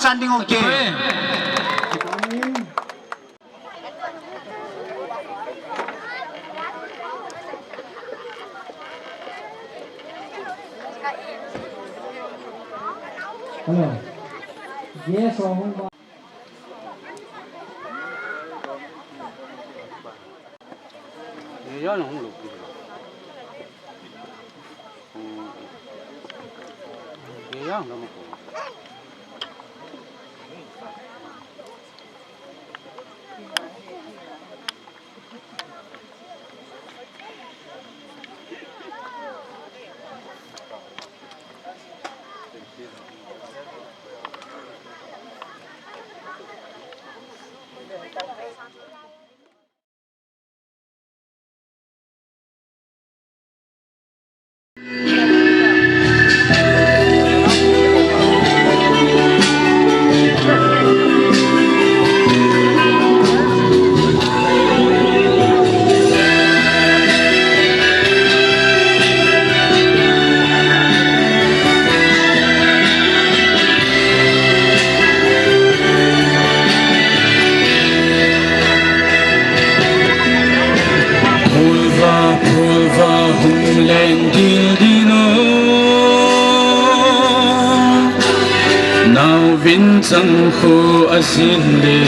standing okay. Hello. Yes or không? Gió nó không lụt. Gió nó một. Chẳng khô a xin lệ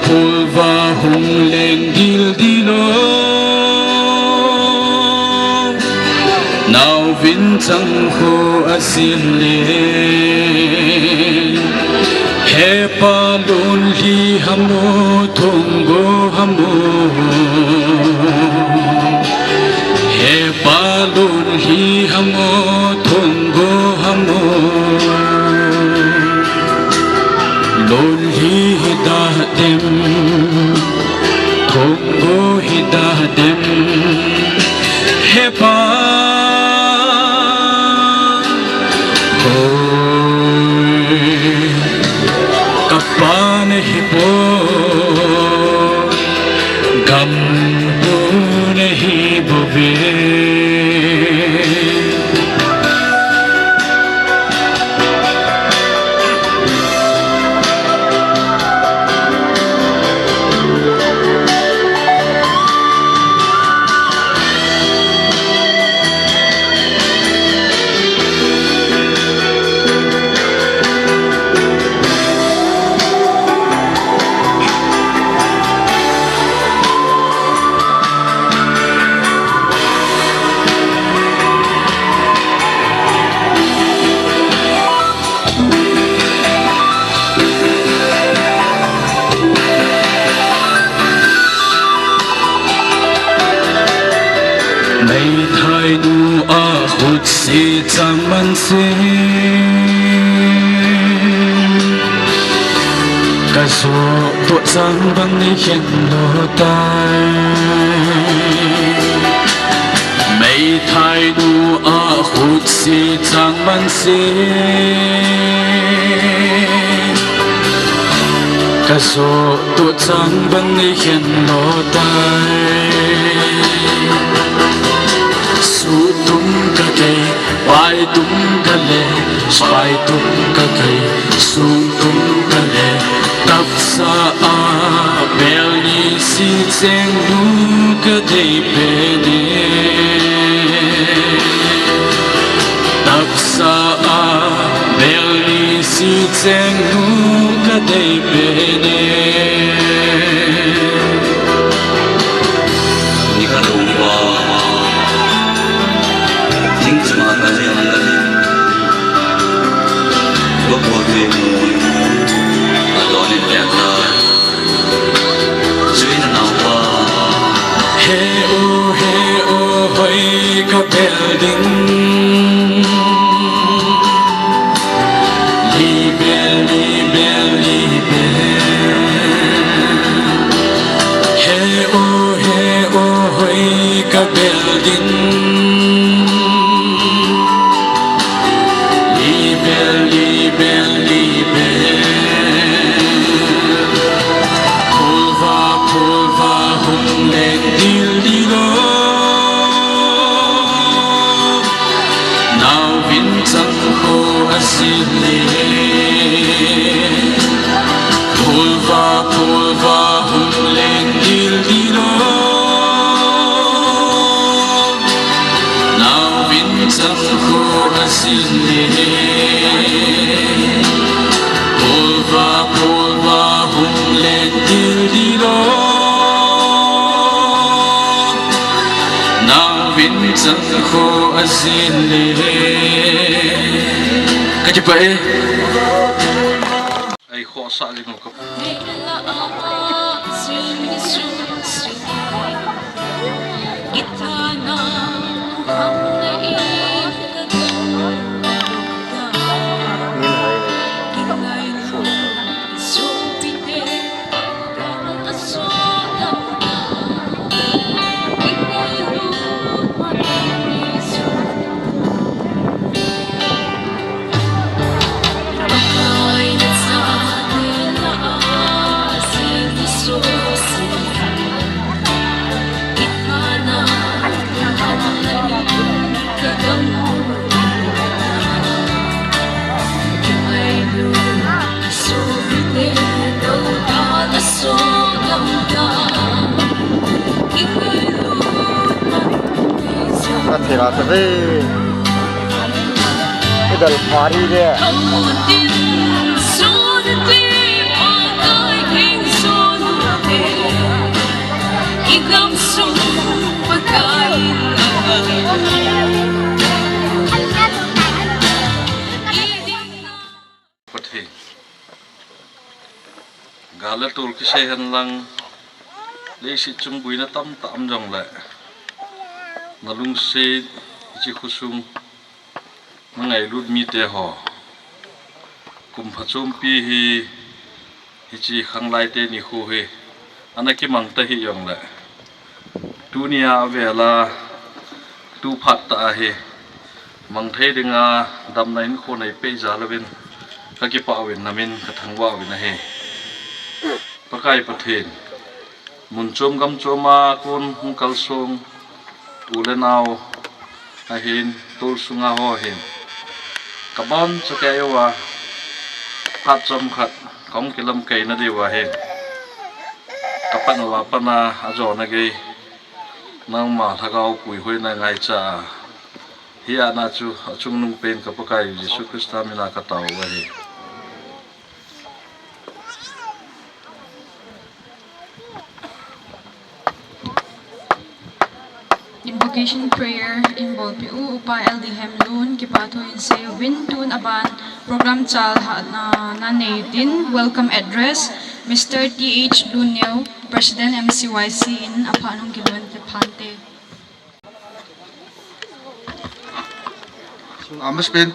Pulva hung lên gil dilo Nào vin chẳng khô a xin lệ He pa lun hi hamu thong go hamu He pa lun hi hamu thong go Lon hi da dem thongo hi da dem hepa hoy kapan hi po gam tu nahi bobe si chẳng man si cả số tuổi sang bằng đi hiện lộ tai mấy thái đủ ở hút si chẳng man si cả số tuổi sang bằng đi hiện lộ tai su tum ka kai pai tum ka le sai tum ka kai su tum ka le tap sa a bel ni si cheng nu ka dei pe ne tap sa a bel ni si cheng nu ka dei pe ne ni ka lu wa chẳng khô pulva hum lên dil dilo nào vin sam kho asin le pulva hum lên dil dilo nào vin sam kho asin le cái gì vậy ai khó sợ gì không cấp thì là cái đợt phá đi đấy gala tul ki se han lang le si chung bui na tam tam jong le nalung se chi khusum mangai lut mi te ho kum phachum pi hi chi khang lai te ni khu he anaki mang ta hi yong le dunia vela tu phat ta he mang thei dinga dam nain kho nei pe za lovin ka ki pa win namin ka thangwa win na he pakai pathen munchom gam choma kon hungkal song ulenau ahin tul sunga ho hin kabon chakaiwa phat chom khat kong kilam kai na dewa he kapan wa pana ajo na ge nang ma thagau pui hoi na ngai cha hi ana chu achung nung pen ka pakai Jesu Krista mina ka taw wa he Invocation prayer involve pi upa LD Hemlun kipato in say win tun aban program chal na natin welcome address Mr. TH Lunyo President MCYC in apanong kilon tepante amas pen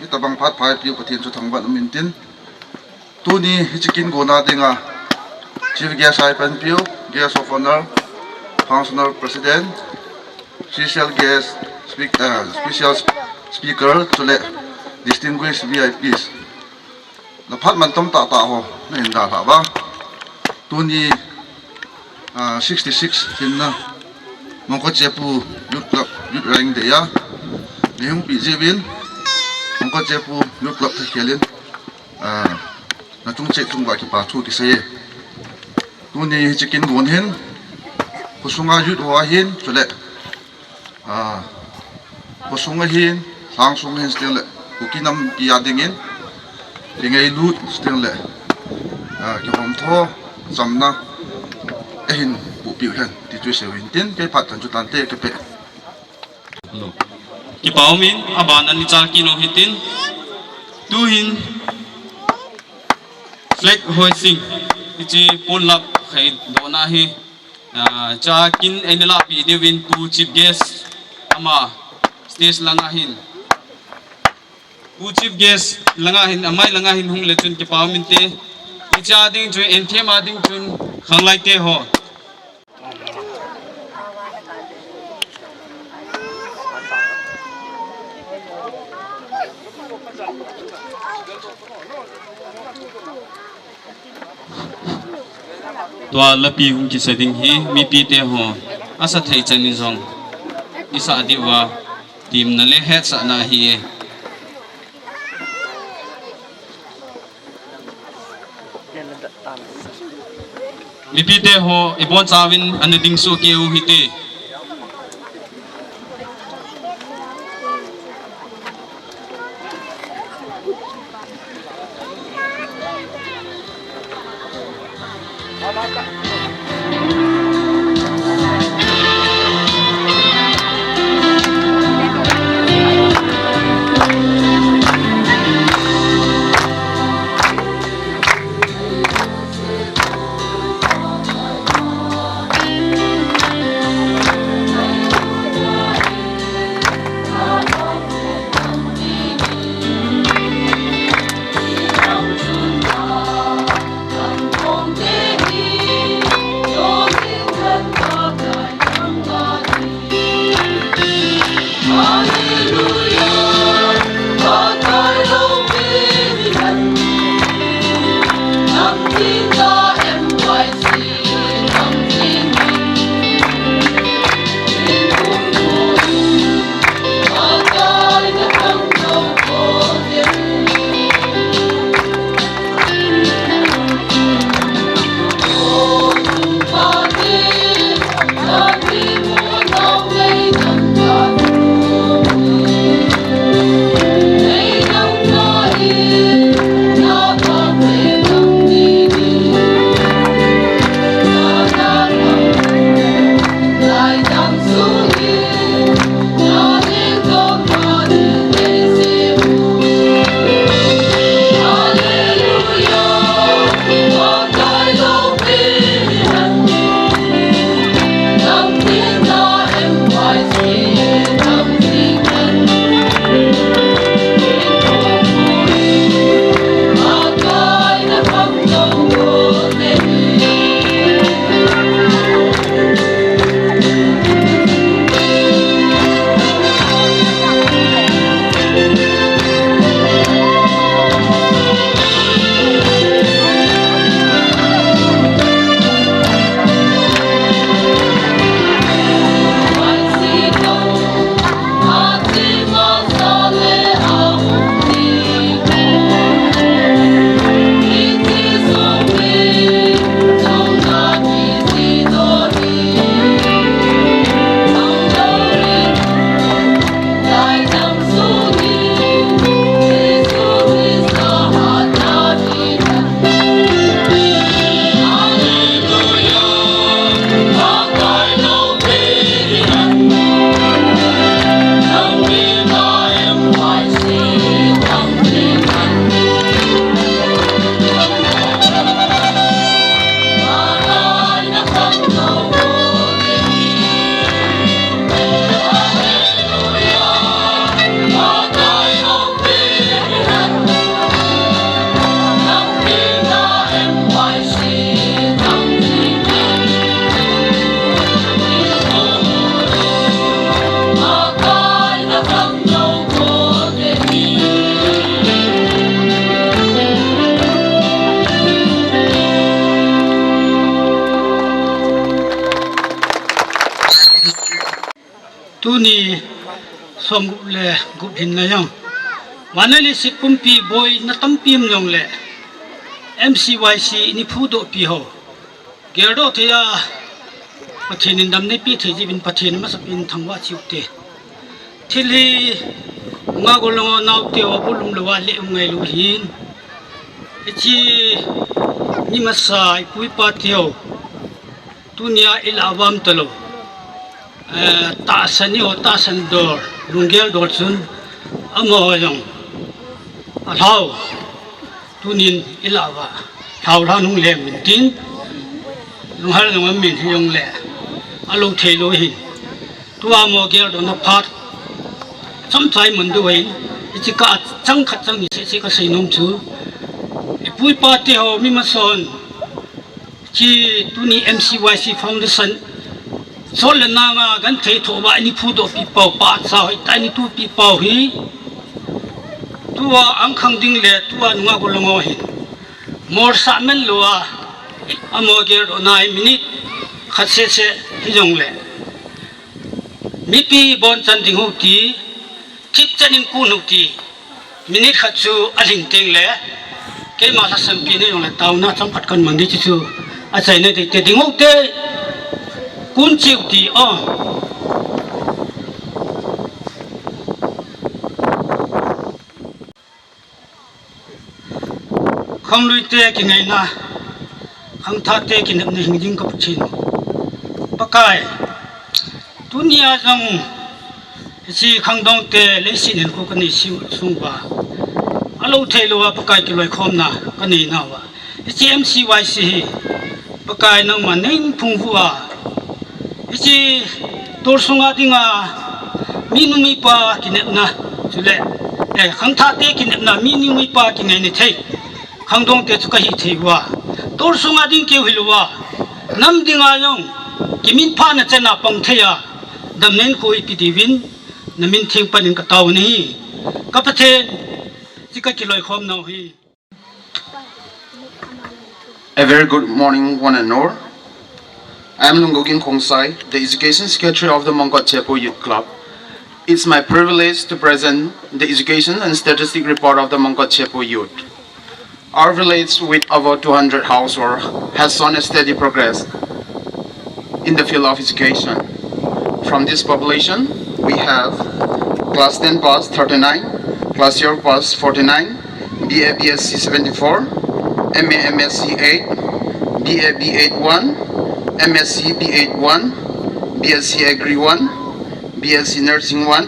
itabang phat phai piu pathian chu thangban mintin tuni hichikin gona dinga chief guest ai pan piu guest of honor functional president special guest special speaker chule distinguished VIPs la phat man tom ta ho na in da ba tuni 66 hinna mongko chepu yut rang de ya lehung pi jebin mongko chepu yut klap the khelin na chung che chung ba ki pa chu ti se tuni chicken gon hen kusunga yut wa hin chule kusunga hin sang sung hin still le kukinam pi adingin lingai lut still le ki hom tho samna ehin bu pi hen ti chu se win tin ke phat tan chu tan te ke pe ki paumin aban ani chal ki no hitin tu hin flag hoisting ichi punlap khai dona hi cha kin enela pi devin tu chief guest ama stage langa hin u chief guest langa hin amai langa hin hung le chun ki paumin te icha ding chu enthem ading chun khanglai te ho tua lapi hung ki setting hi mi pi te ho asa thei chani jong isa diwa tim na le het sa na hi mi pi te ho ibon chawin an ding su ke u hi te tuni som le gup hin na yang manali sikumpi boy na tampim long le MCYC ni phudo pi ho gerdo thia pathin indam ne pi thei jibin pathin ma sapin thangwa chiute thili nga golongo naw te obulum lo wa le ngai lu hin chi ni masai pui pa teo tunia ilawam talo ta sani o ta san dor lungel dor sun amo yong athau tunin ilawa thau ra nung le min tin lung har ngam min yong le alo thei lo hin tua mo gel do na phat cham chai mun du hin chi ka chang khat chang ni se ka sei nom chu pui pa te ho mi ma son chi tuni MCYC Foundation sol na nga gan thei tho ba ni phu do pi pau pa sa hoi ta ni tu pi pau hi tua ang khang ding le tua nga ko longo hi mor sa men lo a amo ger do 9 minute khat se se hi jong le mi pi bon chan ding hu ti chit chanin ku nu ti minute khat chu a ling teng le ke ma sa sem pi ne yong le tau na cham phat kan mang di chu a chai ne te ding ho te kun chiu ti o không lui te ki ngai na không tha te ki nem ne hing jing ka pchin pakai dunia jong si khang dong te le si nen ko ka ni si sung ba alo thei lo wa pakai ki loi khom na ka ni na wa si MCYC pakai nang ma ning phung fu wa si tor sunga dinga mi nu mi pa ki nem na chule khang tha te ki nem na mi nu mi pa ki ngai ni thei khang dong te chu ka hi thei wa tor sunga ding ke hi lo wa nam dinga yong ki min pha na chana pang theya dam nen khoi pi divin na min thing panin ka taw ni ka pathen chi ka ki loi khom no hi. A very good morning, one and all. I am Lungogin Khongsai, the Education Secretary of the Mongkot Chepo Youth Club. It's my privilege to present the Education and Statistic Report of the Mongkot Chepo Youth. Our village, with over 200 households, has shown a steady progress in the field of education. From this population, we have Class 10 pass 39, Class 12 pass 49, BA BSc 74, MA MSc 8, BA B81, MSc B81, BSc Agri 1, BSc Nursing 1,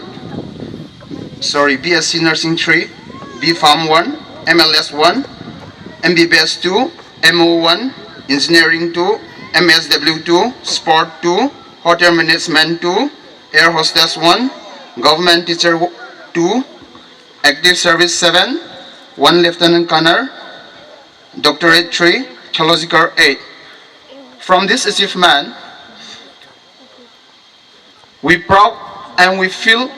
BSc Nursing 3, B Farm 1, MLS 1, MBBS 2, MO 1, Engineering 2, MSW 2, Sport 2, Hotel Management 2, Air Hostess 1, Government Teacher 2, Active Service 7, 1 Lieutenant Colonel, Doctorate 3, Theological 8. From this achievement, we proud and we feel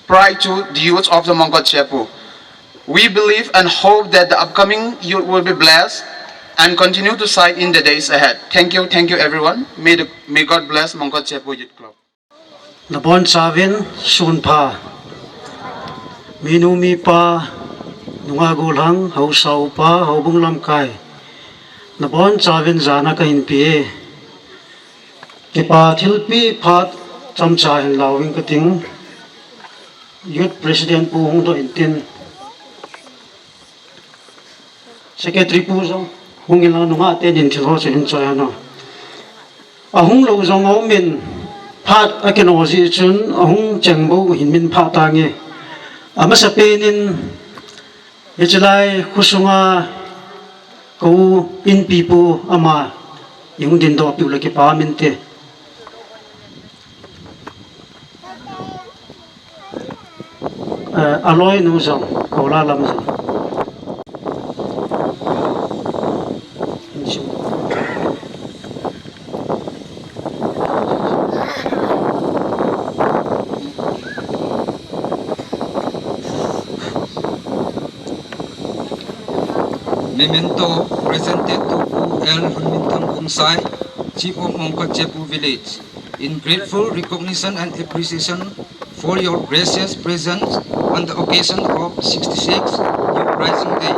pride to the youth of the Mongkot Chepo. We believe and hope that the upcoming youth will be blessed and continue to shine in the days ahead. Thank you everyone. May God bless Mongkot Chepo Youth Club. Nabon Savin Sun Pa Minumi Pa Nungagulhang Hausau Pa Haubung Lam Kai Nabon Savin Zana Kahin Pie Kipa Thilpi Pat Chamcha and Lawing Kating Youth President Puhung Do Intin Secretary Puzong Hungin lang nunga atin din tilo sa hinsoy ano ahung lo zong au min pat akinosi chun ahung chengbo hinmin patangi amasapenin ichlai kusunga ko in pipo ama yung din do piula ki paminte aloy no zong ko la lam zong Memento presented to L. Hunmintang Khongsai, Chief of Mongkot Chepo Village, in grateful recognition and appreciation for your gracious presence on the occasion of 66th Youth Rising Day,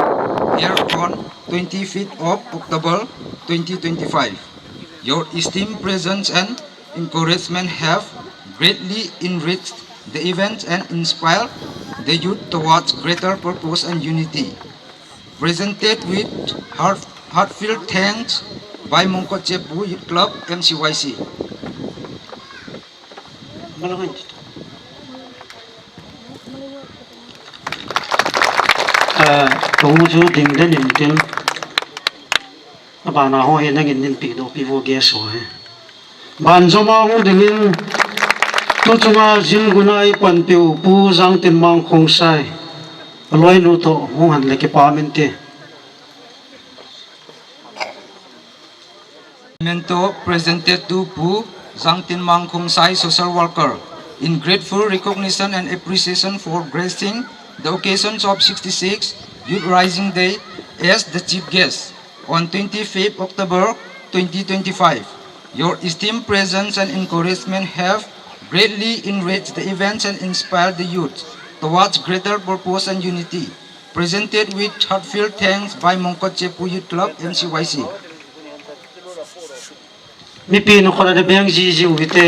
here on 25th of October 2025. Your esteemed presence and encouragement have greatly enriched the event and inspired the youth towards greater purpose and unity. Presented with heartfelt thanks by Mongkot Chepo Youth Club MCYC. Tunggu ding dan intin apa na ho hen ngin nin pi do pi vo ge so he ban zo ma hu dingin tu chunga jil gunai pan piu pu jang tin mang Khongsai aloi nu to hu han le ke pa mente Memento presented to Pu Zangtin Mang Khongsai social worker in grateful recognition and appreciation for gracing the occasions of 66 Youth Rising Day as the chief guest on 25th October 2025. Your esteemed presence and encouragement have greatly enriched the events and inspired the youth towards greater purpose and unity. presented with heartfelt thanks by Mongkot Chepu Youth Club MCYC. mi pi no kola de beng ji ji wite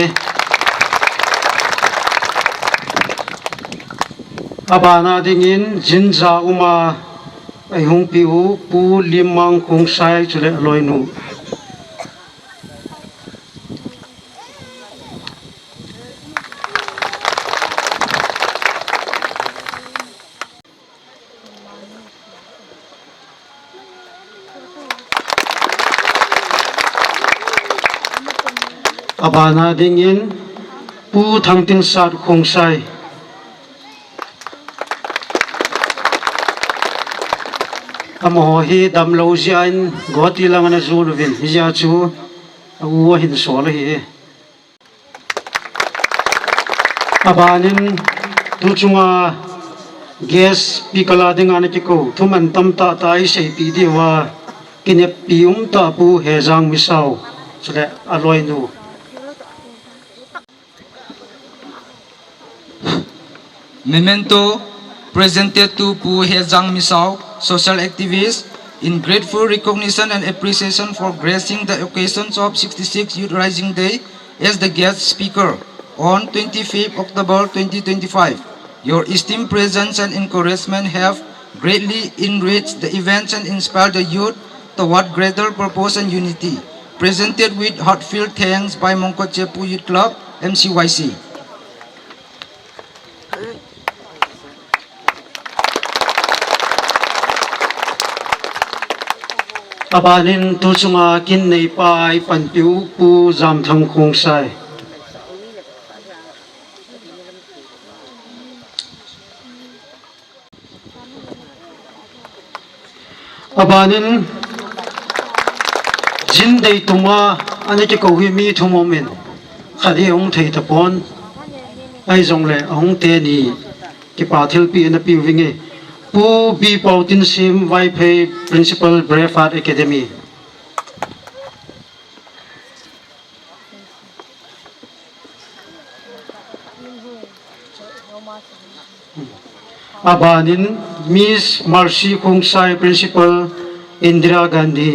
abana dingin jinja uma ai hung pi u pu limang kong sai chule loinu abana dingin pu thang tin sat khong sai amo hi dam lo jian goti langana zulvin hija chu awu hin sol hi abanin tu chunga gas pikala dingana ki ko thuman tam ta tai sei pi diwa kinep pium ta pu hejang misau chule aloi nu Memento presented to Pu Hezang Misao, social activist, in grateful recognition and appreciation for gracing the occasions of 66th Youth Rising Day as the guest speaker on 25th October 2025. Your esteemed presence and encouragement have greatly enriched the events and inspired the youth toward greater purpose and unity. Presented with heartfelt thanks by Mongkot Chepu Youth Club MCYC. abanin tu chunga kin nei pai pan piu pu jam thang khong sai abanin jin dei tuma ani ke ko hi mi thu moment khadi ong thei ta pon ai jong le ong te ni ki pa thil pi na pi winge pu bi pautin sim vai phe principal Brefat Academy abanin Miss Marcy Kongsai Principal Indira Gandhi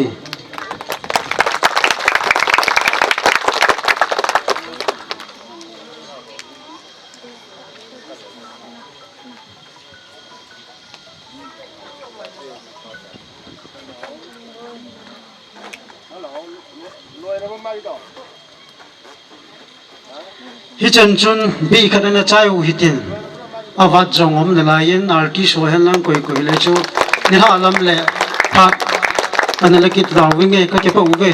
hi chen chun bi khadana chai u hitin avat jong om la yin arti so hen lang koi koi le chu ni ha lam le phat anala kit raw winge ka ke pa u ve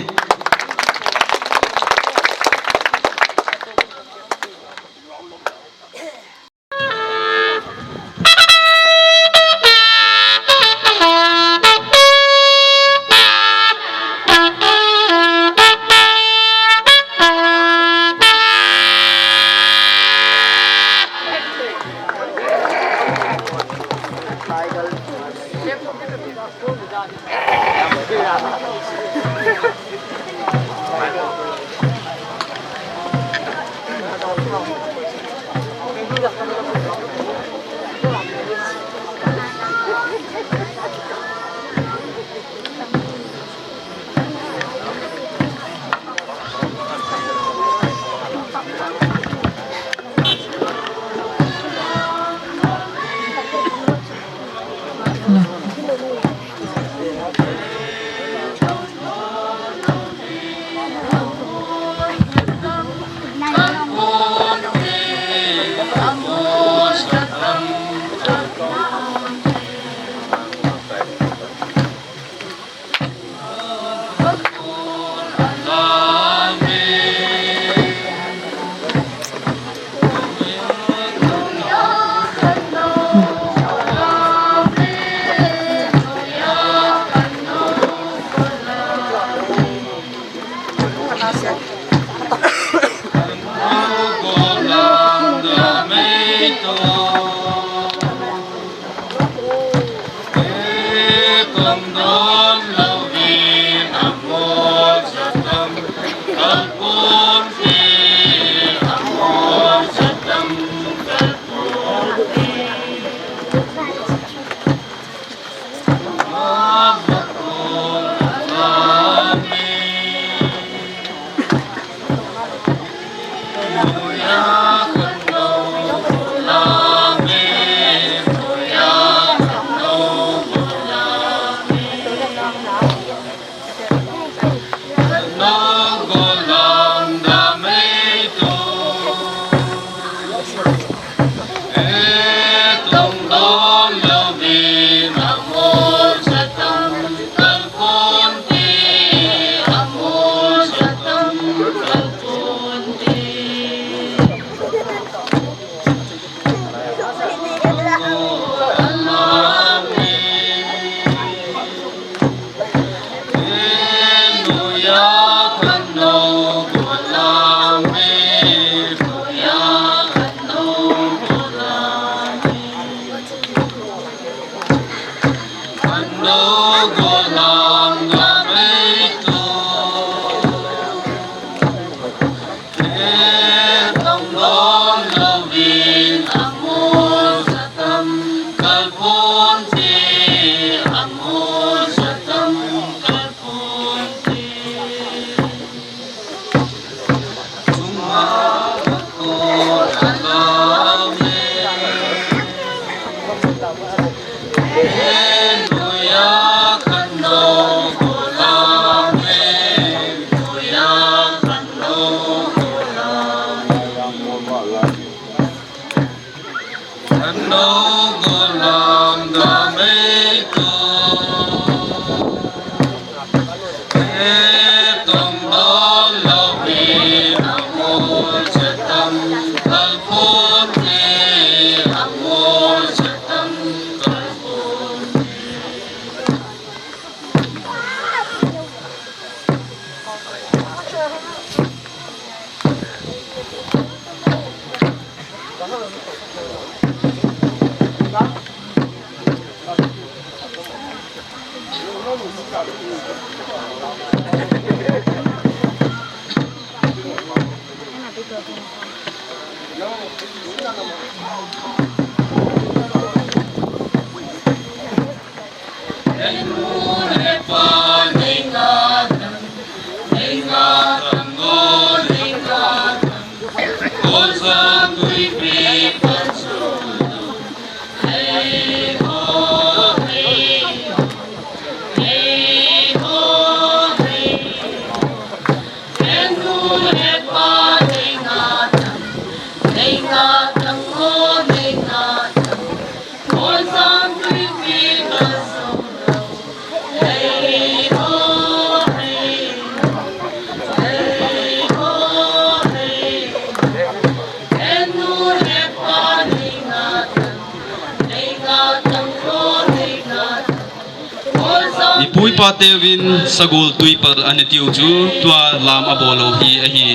Ipui patewin sagol tui par anitiu chu tua lam abolo hi ahi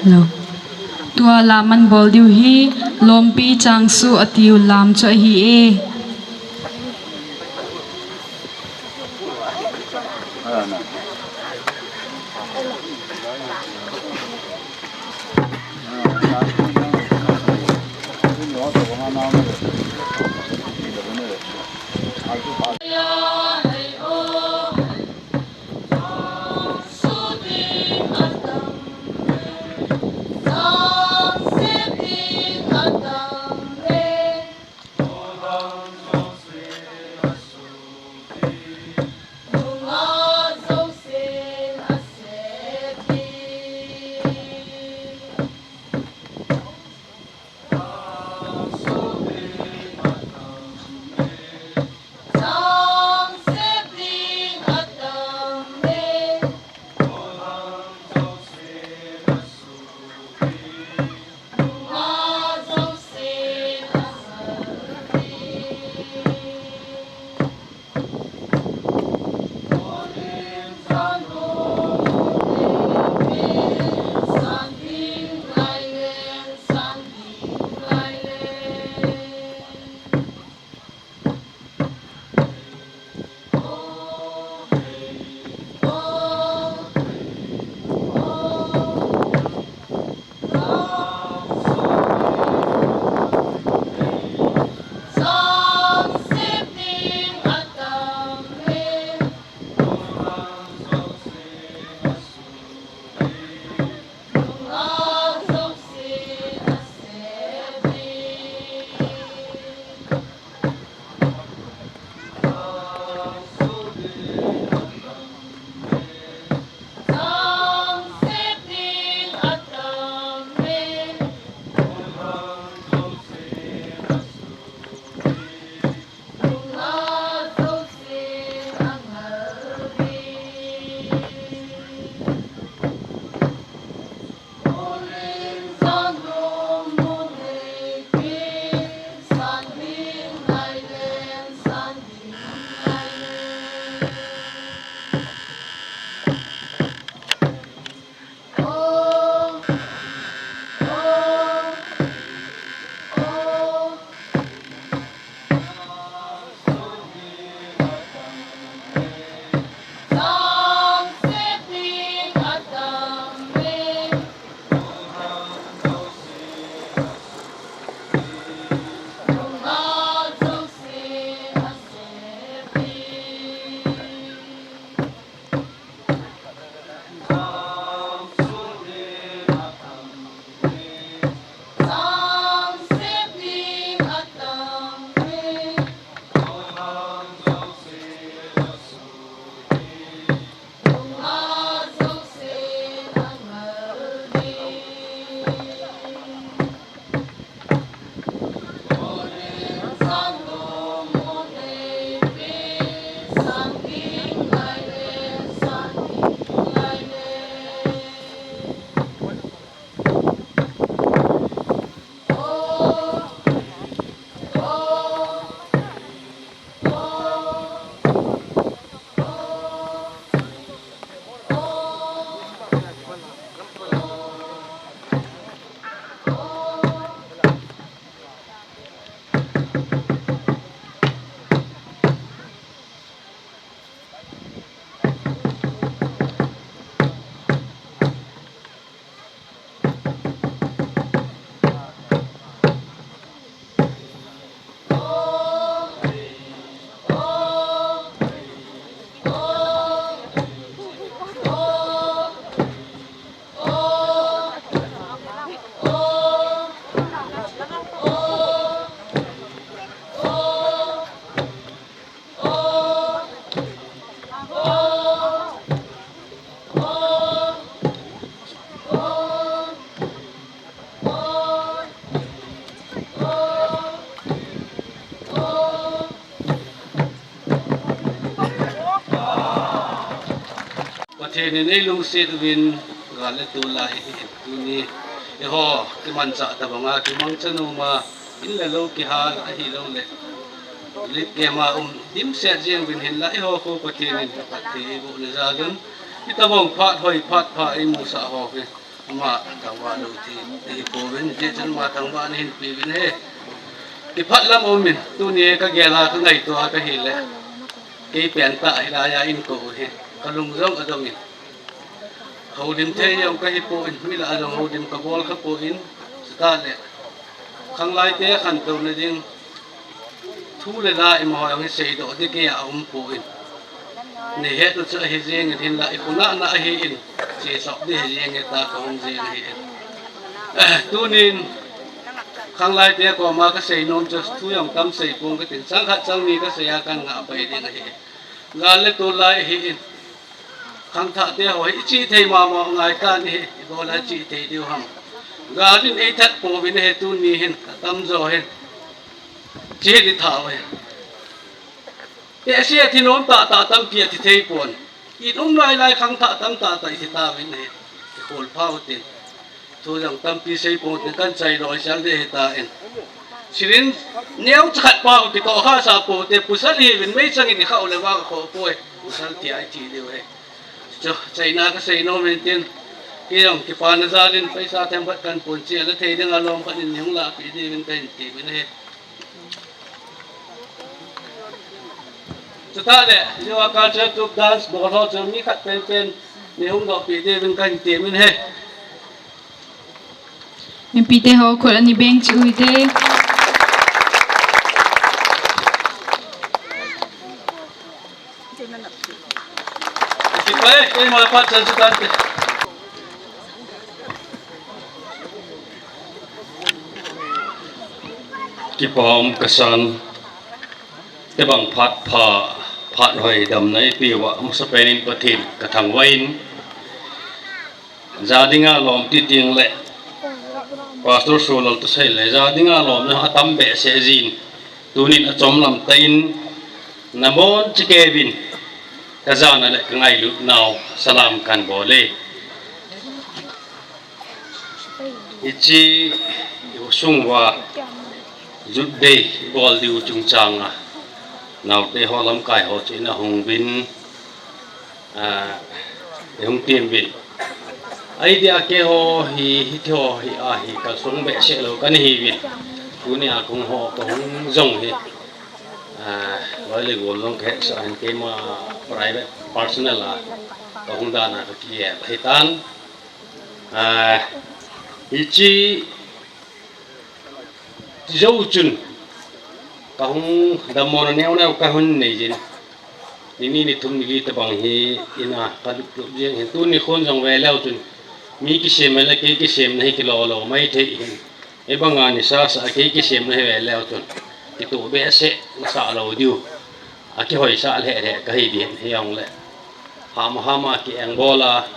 Lo. Tua laman bol diu hi lompi changsu atiu lam cho hi e. Song thiên nên lung xịt win gà lên tu lại tu ni ho cái man cha ta bằng cái mang chân mà in là lâu cái hà lại hi lâu lệ lịch cái mà điểm sẽ riêng win hiện lại ho có thiên nên bắt thì bộ này ra gần kita bong phát im musa ho cái mà thằng bạn đầu thì cô bên trên chân mà thằng bạn hin pi bên he cái phát lắm ôm mình tu ni cái ghé là cái ngày tua cái hi lệ cái bèn tại là ya in cổ he cái lùng rong ở đâu mình hậu điểm thế nhau cái hipo in mi là dòng hậu điểm cái bol cái po in ta lệ khang lai thế khăn tàu này ding thu lệ ra em hỏi ông xây độ thế kia ông po in này hết rồi hết riêng thì lại cũng na hết in chỉ sọc đi riêng người ta không riêng hết tu nên khang lai thế có mà cái xây nôm cho thu ông tâm xây phong cái tiền sáng khát sáng mi cái xây akan ngã bay đi cái gà lệ tu lại hết khang thạ thế hỏi chỉ thấy mà ngài ta này gọi là chỉ thấy điều hằng gà đến ấy thật phổ biến hết tu ni hen tâm rồi hen chỉ đi thảo hen thế xe thì nón ta tâm kia thì thấy buồn ít lại khang thạ tâm ta thì ta bên này khổ phao tiền thu rằng tâm pi xây buồn thì căn chạy rồi sáng để ta hen xin nếu chặt bao thì có ha sa po thì pusat hi bên mấy sang thì khâu lại vào khổ bôi pusat thì ai chỉ điều ấy cho chạy na cái xây nó bên tiền cái dòng cái phàn ra đến phải sa thêm bắt cần buồn chia nó thấy đang alom cái những là bị đi bên tên thì bên này chúng ta để do culture group dance bộ họ cho mi khát pen nếu không có bị đi bên cạnh thì bên này mình bị thế họ còn anh bên chui thế cái mà phát triển chúng ta cái bom cái san cái bằng phát hồi đầm này biểuว่ามุสเปนินประเทศกระทั่งวัยgia đình lom ti tiếng lệ pastor solal tu sai le gia đình lom na atam be se jin tunin achom lam tain namon chikevin kazana le ngai lu naw salam kan bole ichi sungwa judde bol diu chungchanga naw te holam kai ho china hong bin hong tiem bin ai dia ke ho hi tho hi a hi ka sung be se lo kan hi bin tuni a kong ho ko hong jong hi nói là gồm long khét sa anh cái mà private personal là không đa na cái gì hết tan ichi dấu chân cái không đam mô neo cái không này gì ini thum ni ta bang hi ina cái lúc riêng hiện tu ni khôn dòng về leo chân mi cái xem là cái xem này cái lò mấy thế ấy bang anh sa cái xem này về leo chân cái tụ bé sẽ xả lầu điêu cái hồi xả lẹ cái điện hiong lẹ hama cái anh bò là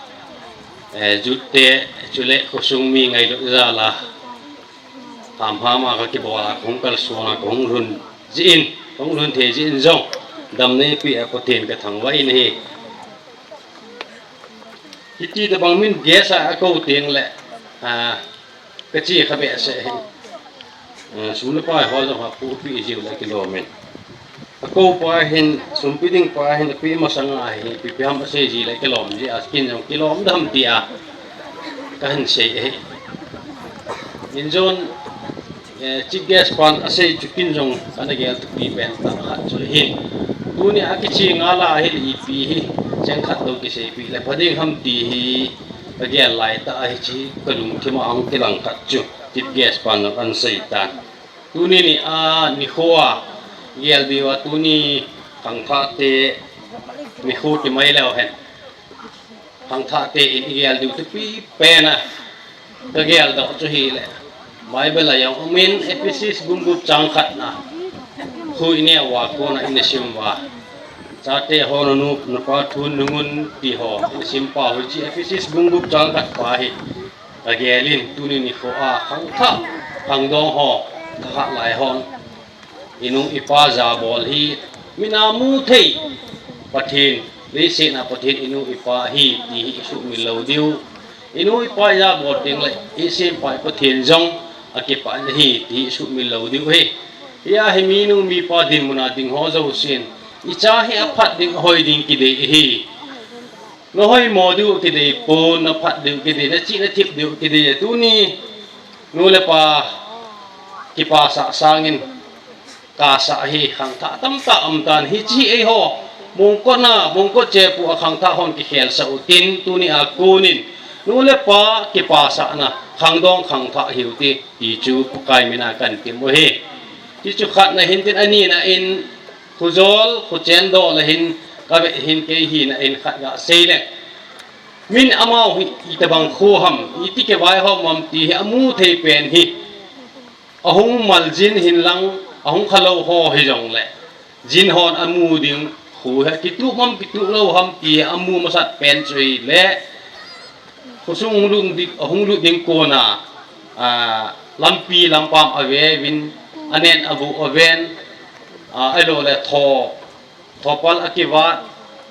rút té chú lẹ có sung mi ngày lúc ra là hama cái bò là cũng cái số là cũng run thế zin rong đầm này bị có tiền cái thằng vay này cái ta bằng mình ghé sa câu tiền lẹ cái chi các bé sẽ xuống nó phải hóa ra họ phụ bị nhiều là cái đồ mình câu phải hiện xuống quyết định phải hiện cái mà sang ai bị ham sẽ gì lại cái lòm gì à kinh trong cái lòm đâm tia cái hình sẽ nhìn zone chiếc gas pan sẽ chụp kinh trong cái này cái bị bén tăng hạt rồi hiện tu này cái chi ngã là hiện bị chẳng khát đâu cái sẽ bị lại phải đi ham tì cái lại ta chỉ cái đúng thì mà ông cái lăng khát chứ chiếc gas pan nó ăn xây tan tu ni ni khoa gel diwa tu ni khang tha te ni khu ti mai lao hen khang tha te gel diu te pi pe na ka gel do chu hi le bible la yang min episis bungup chang khat na hui ne wa ko na in sim wa cha te ho no nu na pa thun nungun ti ho sim pa hu chi episis bungup chang khat pa hi ka gelin tu ni kho a khang tha khang dong ho thak lại hon inung ipa za bol hi minamu thei pathin lisi na patin inu ipa hi ti isu milau diu inu ipa ya boarding le isim pa patin jong akipa hi ti isu milau diu he ya he minu mi pa din muna ding ho zo sin icha hi aphat ding hoi ding ki de hi no hoi mo diu ki de pon na phat diu ki de na chi na tip diu ki de tu ni nu le pa ki pa sa sangin ka sa hi khang tha tam ta am tan hi chi e ho mongko che pu khang tha hon ki khel sa utin tu ni a kunin nu le pa ki pa sa na khang dong khang tha hiu ti ti chu kai mina kan ti mo he ti chu khat na hin tin ani na in khuzol khuchen do la hin ka be hin ke hi na in khat ga sei le min amao hi itabang khu ham iti ke wai ho mam ti amu thei pen hi ahung maljin hin lang ahung khalo ho hi jong le jin hon amu ding khu ha kitu mam kitu lo ham ti amu masat pen chui le khusung lung dik ahung lu ding ko na lampi lampam ave win anen abu oven alo le thopal akiwa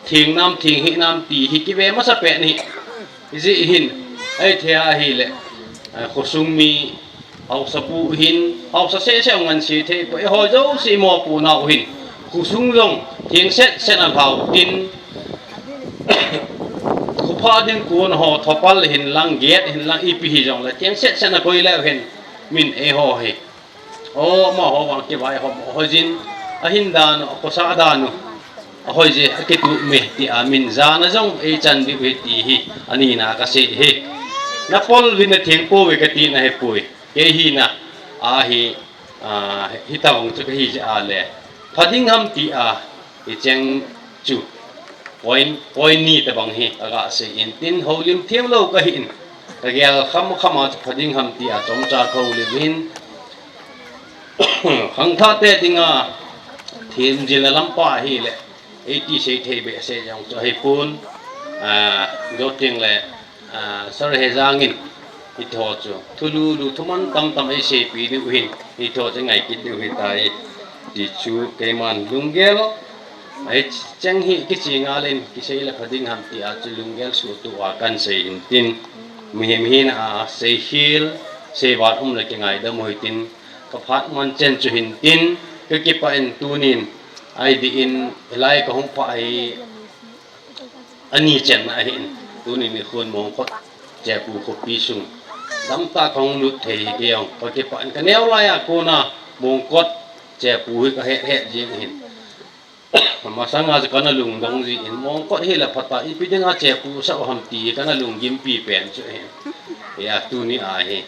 thing nam thing hi nam ti hi ki ve masat pe ni isi hin ai thea hi le khusung mi au sapu hin au sa se ngan si the po ho zo si mo pu na hin khusung long thing set al hau tin khu pha ding kun ho thopal hin lang get hin lang ipi hi jong la thing set na koi la hin min e ho hi o ma ho wang ki bai ho jin a hin dan ko sa dan hoi je ke tu me ti amin za na jong e chan bi we ti hi ani na ka se hi na pol win na thing po we ka ti na he pui ke hi na a hi hi tawng chu hi ja le phading ham ti a i cheng chu point ni ta bang hi aga se in tin holim thiam lo ka hin ka gel khama phading ham ti a chom cha ko le win hang tha te tinga thim jil lam pa hi le 80 se the be se jong cho he pun do ting le sar he jangin i tho chu thulu lu thuman tam ai se pi ni hin i tho che ngai kit ni hi tai ti chu ke man lungel ai chang hi ki chi nga len ki sei la phading ham ti a chu lungel su tu wa kan se in tin mi hem hin a se hil se wat le ki ngai da moi tin ka phat man chen chu hin tin ke ki pa en tunin ai di in lai ka hong pa ai ani chen na hin tunin ni khon mong khot che pu ko pi sung dam ta khong lut thei geong ka ki pa en ka neu lai a ko na mong kot che pu ka he jing hin ma sanga ka na lung dong ji in mong kot he la phata i pi ding a che pu sa ham ti ka na lung gim pi pen chu hin ya tu ni a he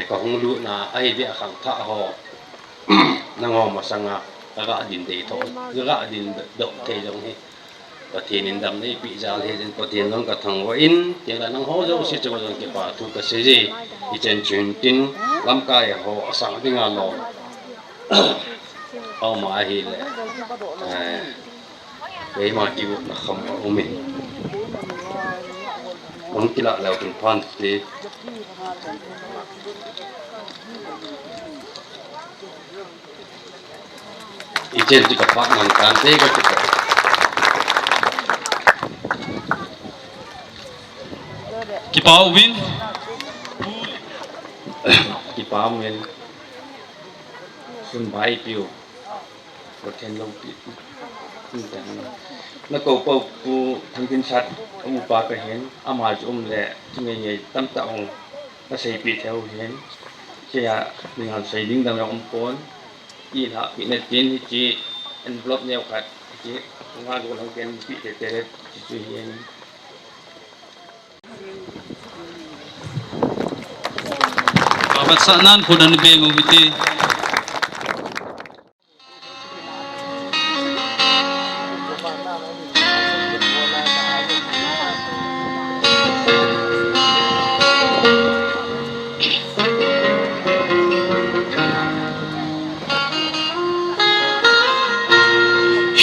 ka hong lu na ai dia khang tha ho nang ho ma sanga ga din de tho ga din do te jong hi pathin in dam nei pi jal he jin pathin long ka thang wa in te la nang ho jo si chu jong ke pa tu ka se ji i chen chun tin lam ka ya ho asang ding a lo au ma hi le ke ma ki bu na kham o mi ong ki la la tin phan ti ijen ti ka pak man kan te ka ti ki pau win ki pa men sun bai piu ko ten long pi na ko po pu thang tin sat u pa ka hen ama chum le ngai ngai tam ta ong ka sei pi theo hen che ya ning han sei ding dam ong pon i ha pi net tin chi envelope neo khat chi nga go lang ken pi te te chi chu yen babat sanan khudan be ngobiti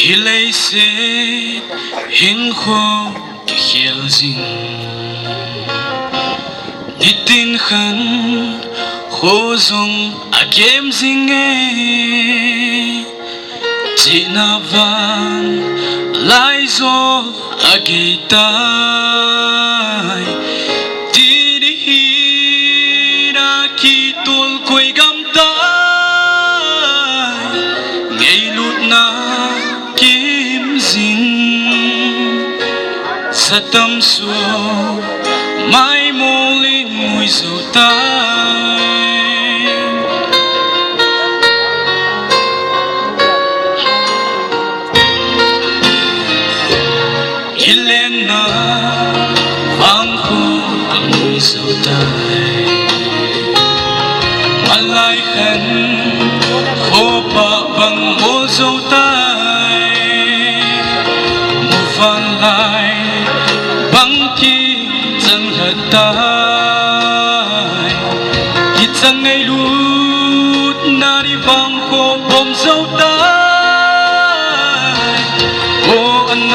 hilei se hin kho ki khiel jing nitin khan kho zong a kem jing e china van lai zo agitai ti đi hi na ki tul koi gam tai ngei lut na kim zin satam su mai mô linh mùi dầu tai Elena vang khu mùi dầu tai malai hen khô bạ bằng mô dầu tai mù phan lai bằng ki chẳng hạt tai ki chẳng ngay lút na đi vang khô bom dầu tai ô anh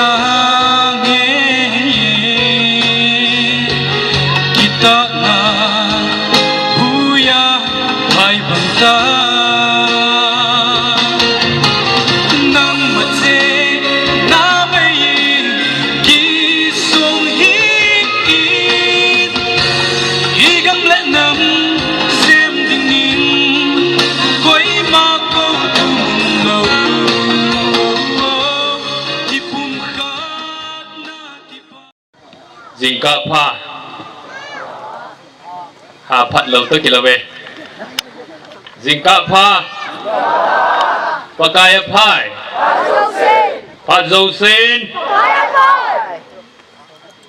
Jingka pha ha phat lo to kilawe Jingka pha pakaya phai phat zo sen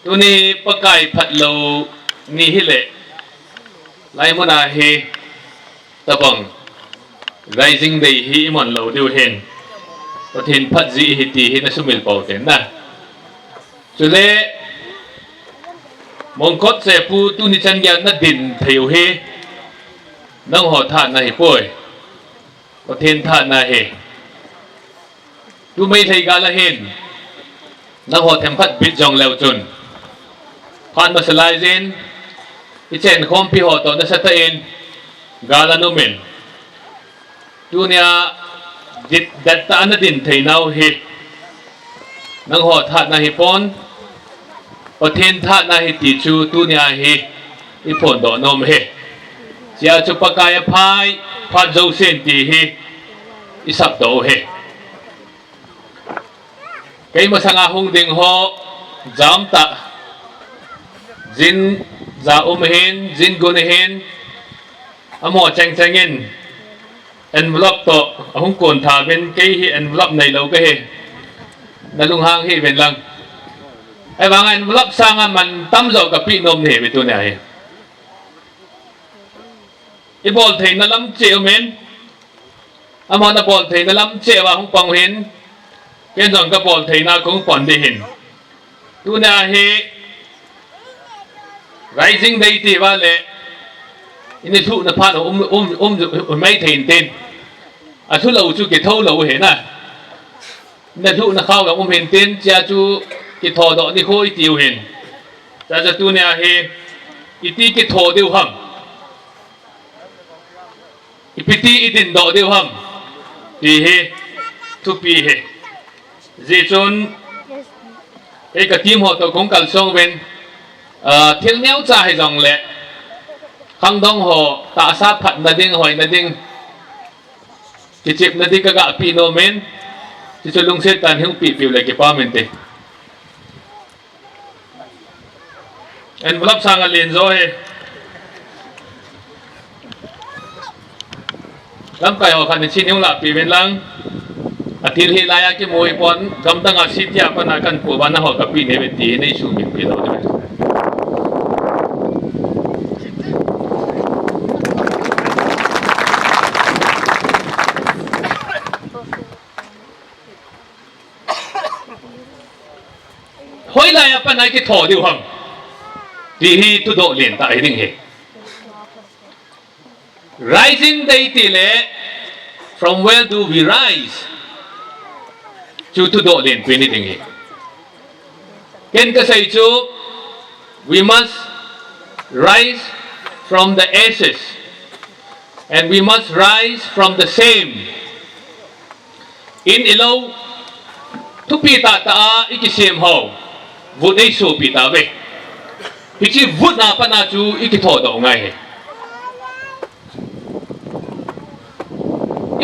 tuni pakai phat lo ni hile lai mona he tabang rising day hi mon lo diu hen pathin phat ji hi ti hi na sumil pau ten na chule mong kot se pu tu ni chan gyan na din theu he nang ho tha na hi poi có thiên tha na he tu mai thei ga la hen nang ho them phat bit jong leo chun phan ma salai zen i chen khom pi ho to na sa ta in ga la no men tu nya dit dat ta na din thei nau he nang ho tha na hi pon có thiên tha na hi ti chu tu nya hi i phon do nom he chia chu pakaya phai phat zo sen ti hi i sap do he cái mà sang hung ding ho jam ta jin za hen jin gun hen amo chang changin envelope to hung kon tha ben cái hi envelope này lo cái he na lung hang hi ben lang ai bang envelope sang man tam zo ka pi nom ne be tu ne he i bol thei na lam che men amo na bol thei na lam che wa hung pang hen cái dòng cái bồn thì nó cũng còn đi hình tu na he rising day thì ba lệ ini thu na pha mấy thìn tên à thu lâu chú cái thâu lâu hết na na thu na khao gặp hình tên cha chú cái thò đó đi khôi tiêu hình cha cha tu na he iti cái thò tiêu hầm ipiti itin đó tiêu hầm thì he thu pi he dễ chôn cái team họ tổ cũng cần xong bên thiên néo cha hay dòng lệ khang dong họ tạ sát phật na ding hỏi na ding cái chip na đi cái gạ pino men chỉ cho lung set tan hiung pi piu lại cái pa men te envelope sang liền rồi lắm cái họ khăn xin hiung lạ pi bên lăng atir hi laya ki moi pon gamdang asitia pana kan pu bana ho kapi ne beti nei su min pi lo de hoi laya pana ki tho diu hang ti hi tu do len ta ding he rising day ti le from where do we rise chú tu độ liền quên đi tiếng hi. Ken ka say chú, we must rise from the ashes, and we must rise from the same. In ilo, thu pi ta ikisem ho vut ei su pi ta ve hichi vut na pa na chu ikitho do ngai he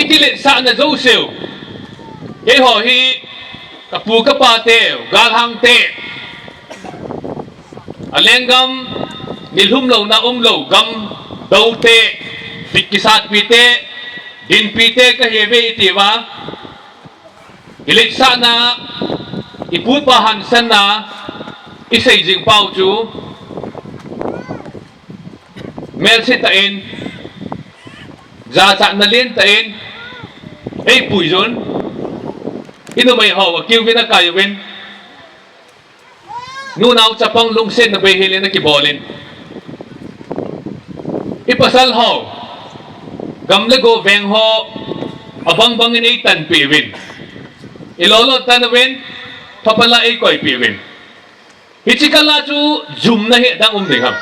ikilet sa na zo seu e ho hi kapu ka pa te gal hang te alengam nilhum lo na lo gam dau te pikisat pi te din pi te ka hebe iti wa ilet sa na iput pa hansan na isay jing pao chu mersi tain za cha na len tain ei pui zon inu mai ho kiu vina kai wen nu nau chapang lung sen na be hele na ki bolin ipasal ho gamle go veng ho abang bangin ei tan pi win ilolo tan wen thapala ei koi pi win hichikala chu zum na he dang ding ham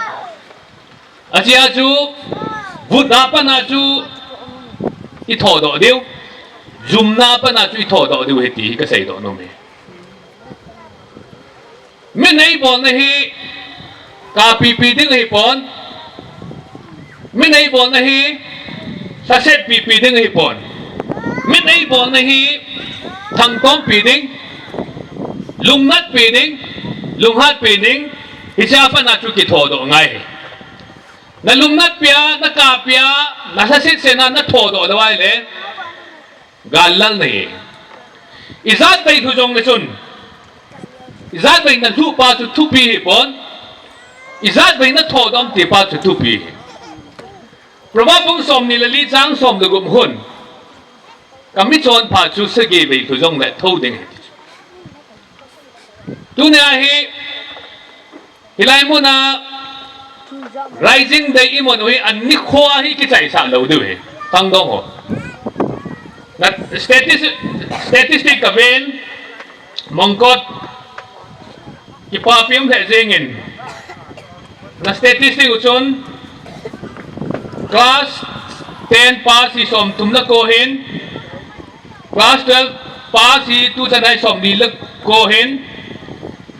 achia chu buddha pa na chu i tho do deu zum na pa na chu i tho do deu he ti ka sei do no me nei bon na hi ka pi pi ding hi pon me nei bon na hi sa set pi pi ding hi pon me nei bon na hi thang tom pi ding lung nat pi ding lung hat pi ding hi cha pa na chu ki tho do ngai na lung nat pia na ka pia na sa set se na tho do da wai le galal nei izat bai thu jong le chun izat bai na thu pa chu thu pi hi pon izat bai na tho dom ti pa chu thu pi probabong som ni le li chang som de gum hun kami chon pa chu se ge bai thu jong le tho ding tu ne hi hilai mo na rising day imon wi an ni khwa hi ki chai sa lo de we tang dong ho na statistic ka ven mongkot ki pa pim the jengin na statistic uchon class 10 pass hi som tum na ko hin class 12 pass hi tu chanai som ni lak ko hin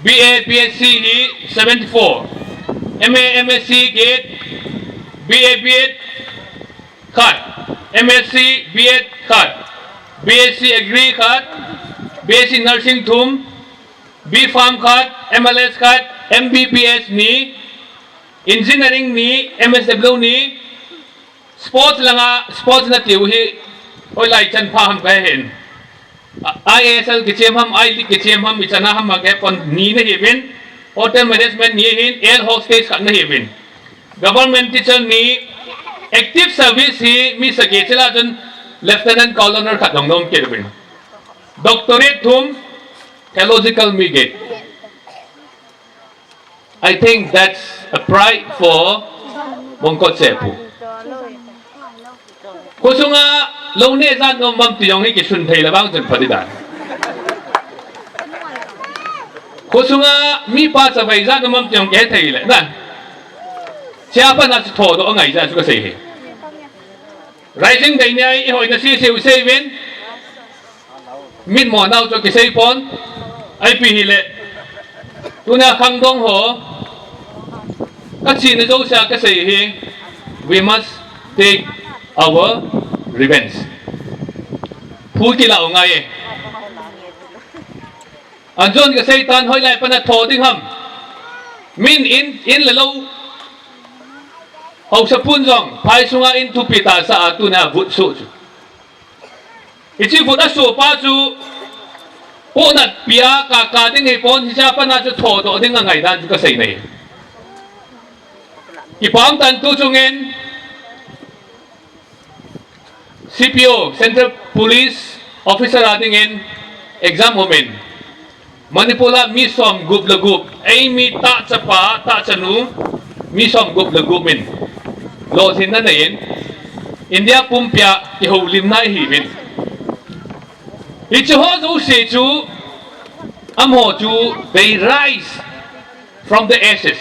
BA BSc hi 74 MA MSc gate BA BEd cut MSc BEd cut BSc Agri cut BSc Nursing thum B Farm cut MLS cut MBBS ni Engineering ni MSW ni Sports langa sports na tiu hi oi lai chan pha ham ka hen ISL ki chem ham I League ki chem ham ichana ham ma ke kon ni na heven hotel management ni hin air hostess kan na heven government teacher ni active service hi mi sage chela jan lieutenant colonel khat dong dom ke bin doctorate thum theological mi get I think that's a pride for Mongkot Sepu kusunga lo ne zan no mam ti yong hi ki sun thei la bang chen phadidan kusunga mi pa sa bai zan no mam ti yong ke thei le na chia pa na tho do ngai za su ka sei he rising dai ne ai hoi na si se ven min mo nau cho ki sei pon ai pi hi le tu na khang dong ho ka chi ne zo sa ka sei he we must take our revenge phu ki lao ngai an jon ka satan hoi lai pa na tho ding ham min in le lo hau sa pun jong phai sunga in tu pita sa atu na vut su chu ichi vut a su pa chu po na pia ka ding he pon hi cha pa na chu tho do ding ngai dan chu ka sei nei ki pang tan tu chungen CPO Central Police Officer ading in exam moment Manipula mi som gup la gup ai mi ta chapa ta chanu mi som gup la gup min lo sin na nen India pumpia ki ho lim na hi min ichi ho zo se chu am ho chu they rise from the ashes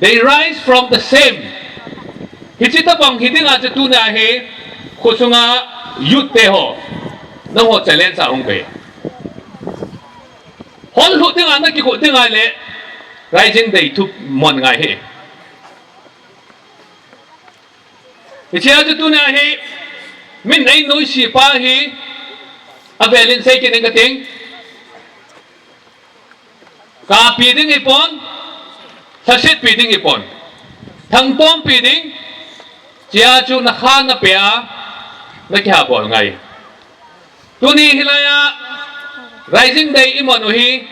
they rise from the same hichi ta bang hiding a tu na he kusunga youth te ho na ho challenge sa hong pe cụ tiếng Anh nó kêu cụ tiếng Anh lệ Rising Day thu mòn ngày hệ thì chia cho tôi này hệ mình ấy nói xì pa hệ à về lên xây cái này cái tiếng cả pi tiếng ipon sa set pi tiếng ipon thằng tom pi tiếng chia cho nó khá nó bẻ nó kia bỏ ngày tôi đi hilaya Rising Day imon hi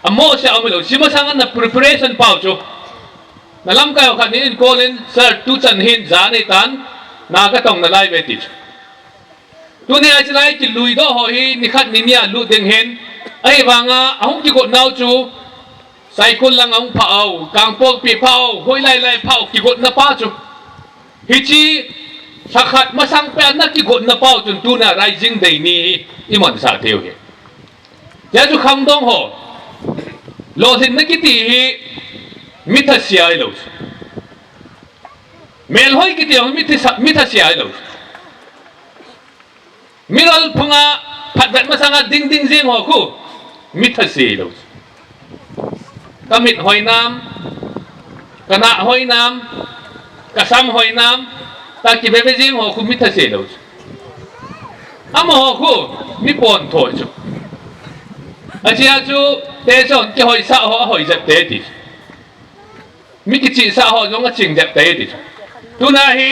amo sa amilo sima sangan na preparation pau cho nalam kayo kanin kolin sir tu chan hin zani tan naga tong na live edit tu ni ajlai ki lui do ho hi nikhat ninia lu ding hen ai wanga ahong ki go nau chu cycle lang ang phao kang pok pi phao hoi lai phao ki go na pa chu hi chi sakhat masang pe na ki go na pau chun tu na Rising Day ni imon sa theo hi ya chu khang dong ho lo thin na ki ti hi mitha siai lo mel hoi ki ti ho mitha siai lo miral phunga phat vet masanga ding ding jing ho ku mitha siai lo kamit hoi nam kana hoi nam kasam hoi nam ta ki bebe jing ho ku mitha siai lo amo ho ku mi pon thoi chu achia chu te chon ki hoi sa ho hoi jep te ti mi ki chi sa ho jong a ching jep te ti tu na hi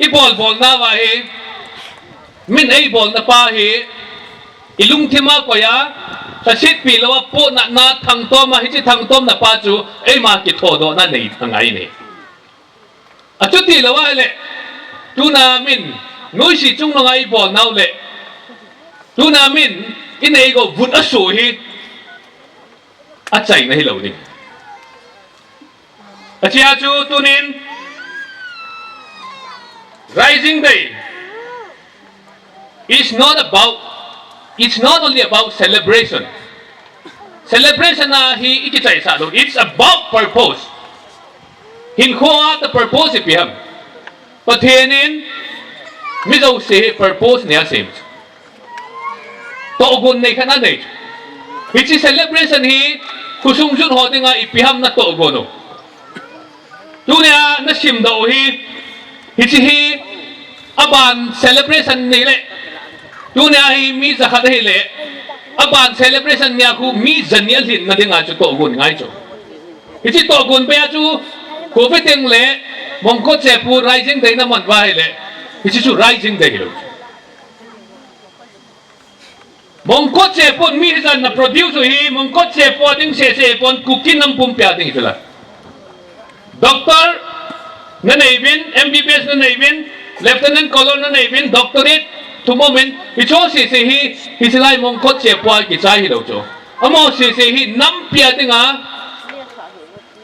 I bol na wa hi min ei bol na pa hi ilung thima ko ya sa sit pi lo po na thang to ma hi chi thang tom na pa chu ei ma ki tho do na nei ngai ni a chu ti lo wa le tu na min noi si chung no ngai bol nau le tu na min in ei go vut a su hi a chai na hi lo ni a chia chu tunin Rising Day it's not only about celebration na hi ikichai sa lo it's about purpose hin khoa the purpose ipiham pathenin mizo se purpose niya sim to gun nei khana nei hi chi celebration hi kusung jun ho dinga ipiham na to gono tunia na sim do hi hi aban celebration ni le tunia hi mi zakhat hi le aban celebration nya khu mi zanial hin na dinga chu to gun ngai chu hi chi to gun pe chu ko pe teng le mongko chepu Rising Day na man wa hi le hi chi chu Rising Day lo mongko chepu mi zan na produce hi mongko chepu ding se pon cooking nam pum pya ding tula doctor na naibin MBBS na naibin lieutenant colonel na naibin doctorate to moment icho si hi silai mongko chepwa ki chai hi lo cho amo si hi nam pia tinga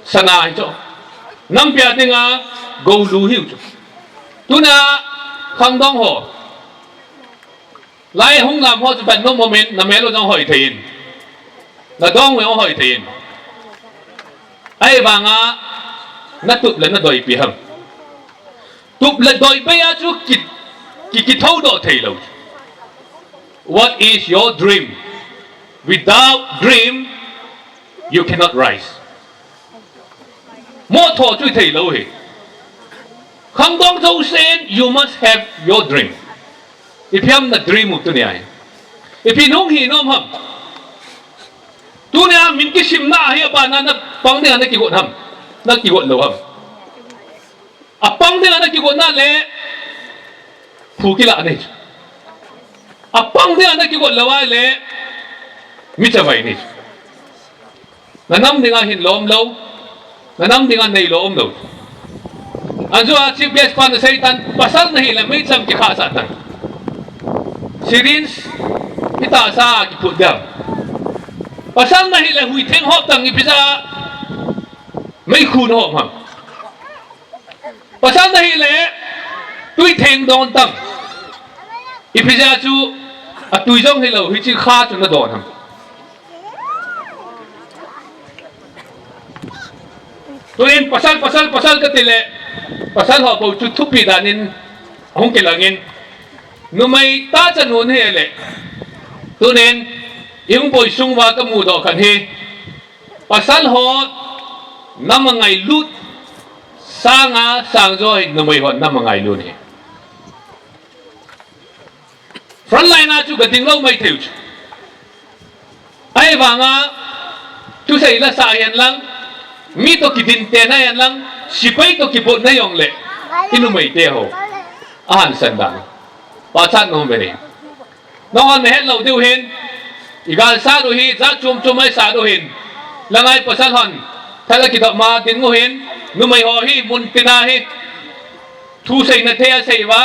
sana hi cho nam pia tinga go lu hi cho tuna khang dong ho lai hung lam ho ban no moment na melo jong hoi thein na dong we hoi thein ai wanga na tup le na doi pi ham tup le doi pe ya chu ki thau do thei lo what is your dream without dream you cannot rise mo tho chu thei lo he khang dong zo sen you must have your dream if yam na dream u tu ne ai if nong hi nom ham tu ne min ki sim na hi ba na pang ne na ki got ham na ki got lo ham apang dia na ki got na le phu ki la nei apang dia na ki got lo wa le mi cha vai ni na nam dinga hin lom lo na nam dinga nei lo om lo anjo a chief guest pa na saitan pasal na hi la mai cham ki kha sa tan syringe ita sa ki put dam pasal na hi la hui theng hop tang ipisa mai khun hop ham pasal na hi le tui theng don tang ipisa chu a tui jong hi lo hi chi kha chu na don ham tuin pasal ka tile pasal ho po chu thupi danin hong kelangin numay ta chanun hele tunin yung boy sungwa ka mudo kan he pasal hot na mga lut sanga sangjoy na may hot na mga ilun he frontline na chu gating lo may teu ay banga tu sa ila sa yan lang mi to kidinte na yan lang sipay to kibot na yung le inumay teho ahan sandang pasan no mene nongan mehet lo diuhin igal saruhi za chum chumay saruhin langay pasalhon thala kita ma tinguhin numay hohi mun pinahi thusay na theya sa iwa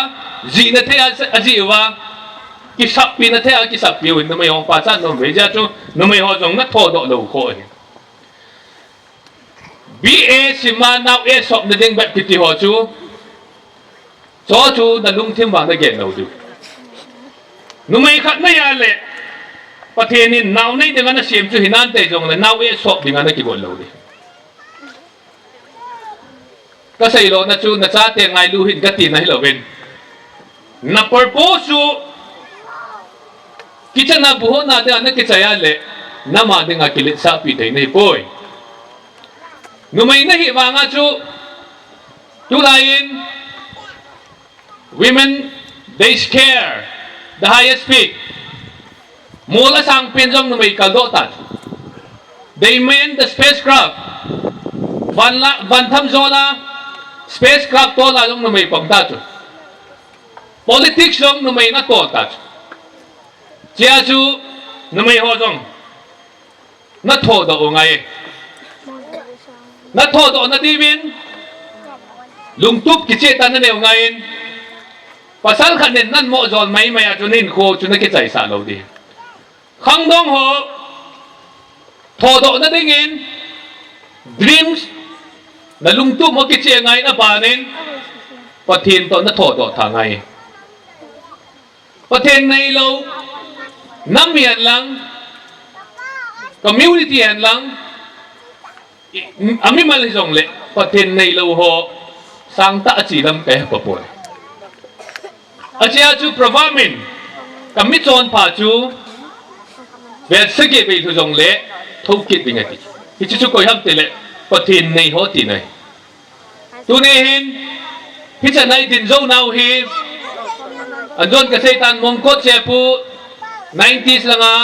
zi na theya aji iwa kisapi na theya kisapi win numay hong pasan no beja chu numay ho jong na thodo lo ko BA sima now e sop na ding bat piti ho chu cho chu na lung tim wang na gen lo du numay khat na ya le pathenin naw nei dengan na sim chu hinan te jong le naw e sop dengan na ki bol lo di ka sai lo na chu na cha te ngai lu hin ka ti na hi lo ben na purpose chu kichana buho na de an ki chaya le na ma de nga kilit sa pi dei nei poi numay na hi wanga chu tu lain women they scare the highest peak mula sang pinjong na may kaldotan they mean the spacecraft bantam zola spacecraft to lalong na may pagtacho politics yung na may natotacho jiaju na may hodong natodo o ngay natodo na dimin lungtup kichita na niyo ngayon pasal kanin nan mo zon may maya chunin ko chuna kichay sa lo di khang dong ho thodo na dingin dreams na lungtup mo kichay ngay na panin patin to na thodo thangay patin na ilaw namiyan lang community yan lang ami malisong le patin na ilaw ho sangta achilam kaya papoy Aja chu provamin kami chon pa chu bet sege be thu jong le thokit binga ti hi chu ko ham te le pathin nei ho ti nei tu ne hin hi cha nai din zo nau hi anjon ka seitan mongko chepu 90s langa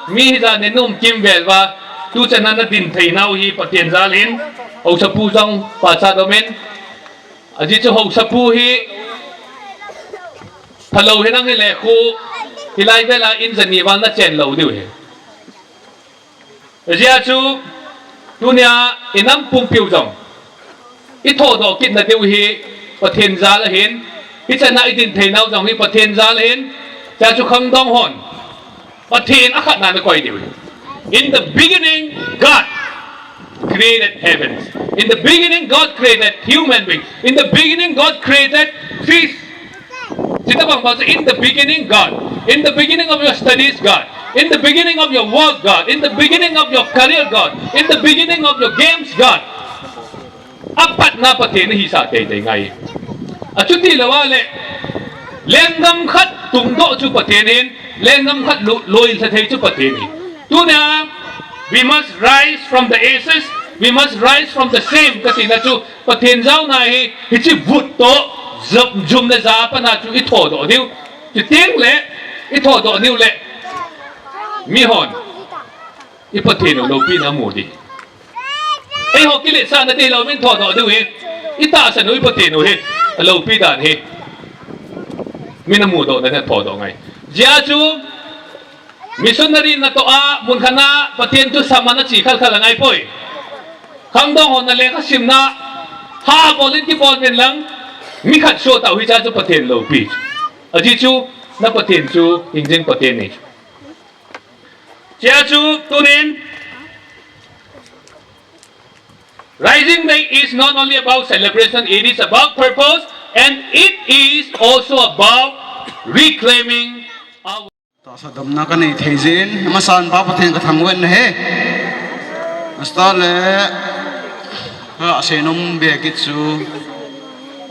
mi hi da ne num kim bel wa tu cha na din thei nau hi pathin zalin ho sapu jong pa cha domen aji chu ho sapu hi Hello, hinang hile ko hilay bela in Geneva na chen lo diu he. Jia chu dunia inam pumpiu jong. Ito do kit na diu hi pathen za la hin. Hicha na idin thainau jong hi pathen za la hin. Jia chu khang dong hon. Pathen akhat na koi diu. In the beginning God created heavens. In the beginning God created human beings. In the beginning God created fish. In the beginning, God. In the beginning of your studies, God. In the beginning of your work, God. In the beginning of your career, God. In the beginning of your games, God. Apat na pati na hisa tay ngay. At yung tilawale, lengam khat tungdo chu patinin, lengam khat loyal sa tay chu patinin. Tuna, we must rise from the ashes. We must rise from the same. Kasi na chu patinjaw na hichi butto. Zoom na zapa na chu ito do niu ting le ito do niu le mihon ipatino lo pina mudi ai ho kilit sa na ti lo min to do niu he ita sa no ipatino he lo pi dan he minamudo na to do ngai jia chu missionary na to a mun khana patien tu samana chi khal khal ngai poi khang dong hon na le ka sim na ha bolin ki bol men lang mi khat so tau hi cha chu pathen lo pi aji chu na pathen chu injing pathen ni chia chu tunin rising day is not only about celebration, it is about purpose and it is also about reclaiming our sa dam na kan ei theizin masan pa pathen ka thangwen he astale ha senom be kitsu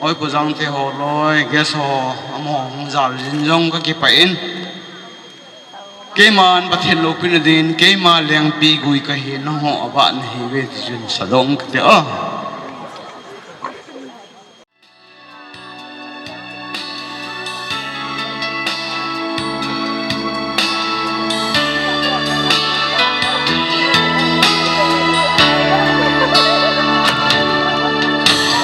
oi ko jang te ho loi ges ho amo zal jin jong ka ki pain Keman bathen lopin din kema leng pi gui ka hi no ho aba na hi ve jun sadong te a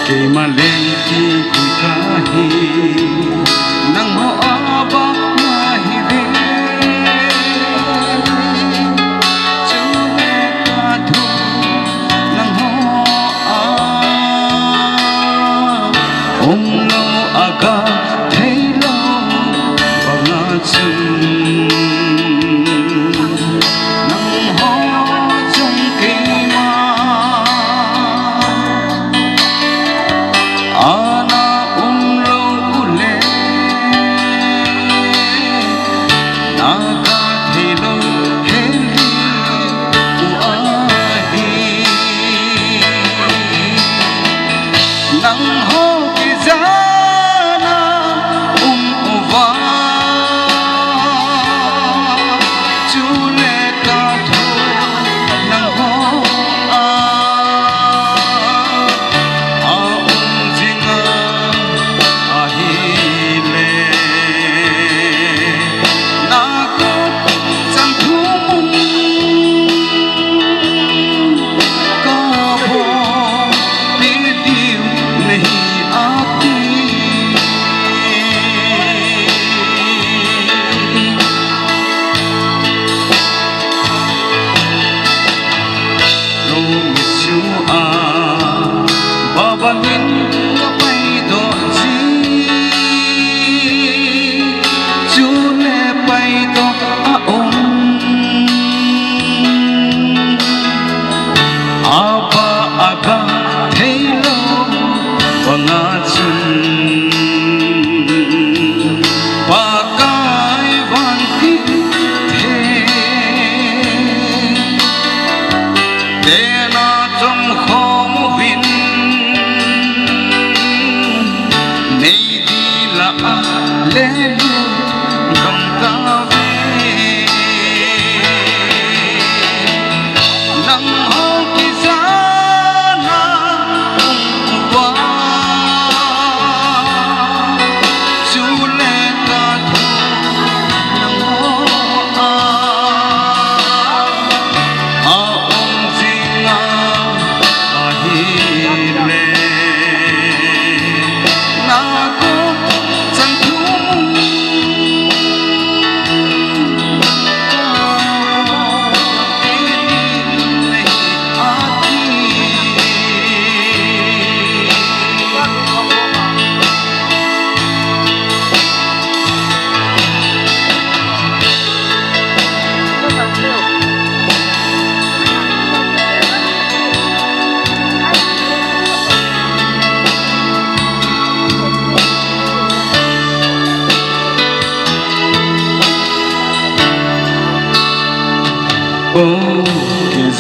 kema leng pi gui ka hi nang ho aba na hi ve aga thấy lo vào ngã chung nắng ho trong cây ma ana lâu lệ na ga thấy lo hết đi nắng ho cái giá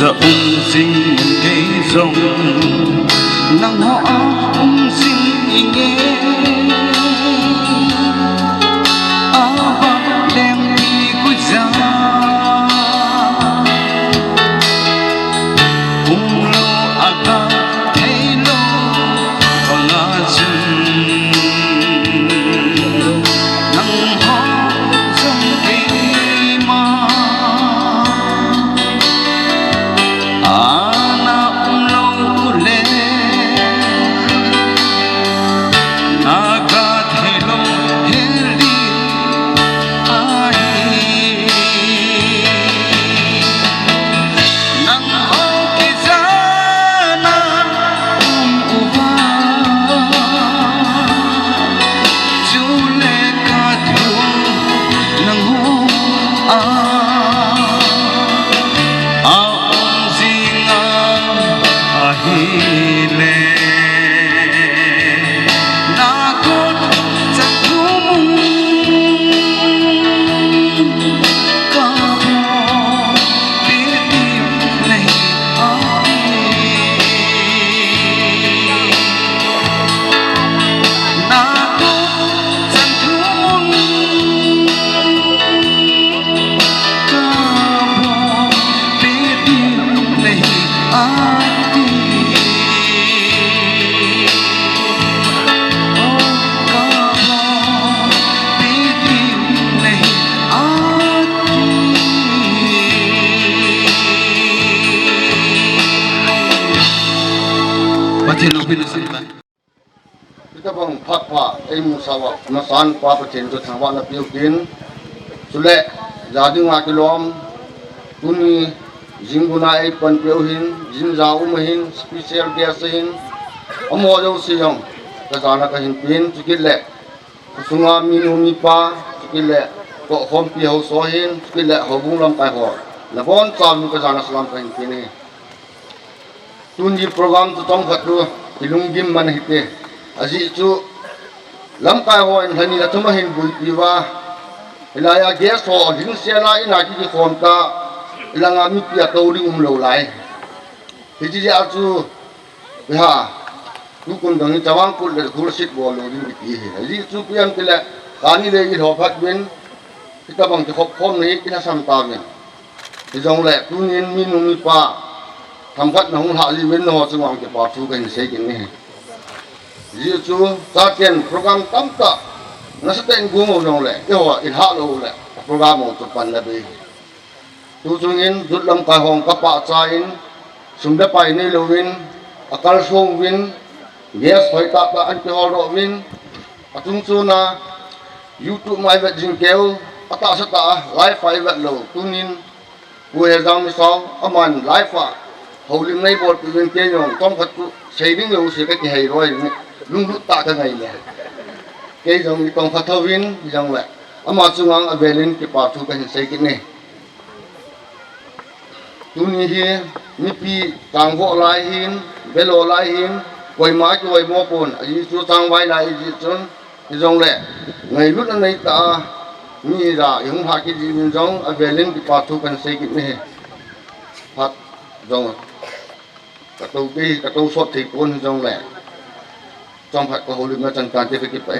giờ sinh cây rồng nắng họ sinh nghe ba đem đi cuối giá lâu aga thấy lâu và ngã chân nắng họ trong cây ma Naga thil upin sin ba kita bang phat pa em sawa masan pa pachen to thangwa na piu kin sule jadi nga kilom tuni jinguna ai pan piu hin jin jau mahin special guest hin amo jo siyong ka jana ka hin pin chukile sunga minu mi pa chukile ko khom pi ho so hin chukile ho bung lam kai ho la bon cham ka jana salam ka hin pin ni tuni program to tong khat tu ilungim man hite aji chu lam kai ho in hani la thuma hin bui piwa ilaya guest ho ding sela ina ki khom ka ilanga mi pia to ring lo lai ji ja chu ha tu kun dang chawang kul le khur sit bo lo ring ki he ji chu pian pila kani le gi ho phat bin kita bang khop khom ni kita sam ta men ti jong le tu nin min mi pa tham khat na hung ha li men ho chuang ke pa thu kan se kin ni ji chu ta ken program tam ta na sa ten gu mo jong le yo in ha lo le program mo tu pan la be tu chung in dut lam ka hong ka pa cha in sum da pai ni lo win akal song win yes hoi ta ta an pe ho ro win atung chu na youtube mai vet jing keu ata sa ta live fai vet lo tunin bu he jam so aman live fa holim nei bol pi win ke yong tom khat tu sei ding lo se ka ki hei roi lung lut ta ka ngai le ke jong ni tong khat win jong le ama chungang avelin ki pa thu ka hin sei ki ne tuni hi mi pi tang ho lai hin belo lai hin koi ma koi mo pon ai chu tang vai lai ji chon ki jong le ngai lut nei ta mi ra yung ha ki ji min jong avelin ki pa thu kan sei ki ne phat jong ka to sot thi kon jong le trong phat ko holim na chan kan te ki pe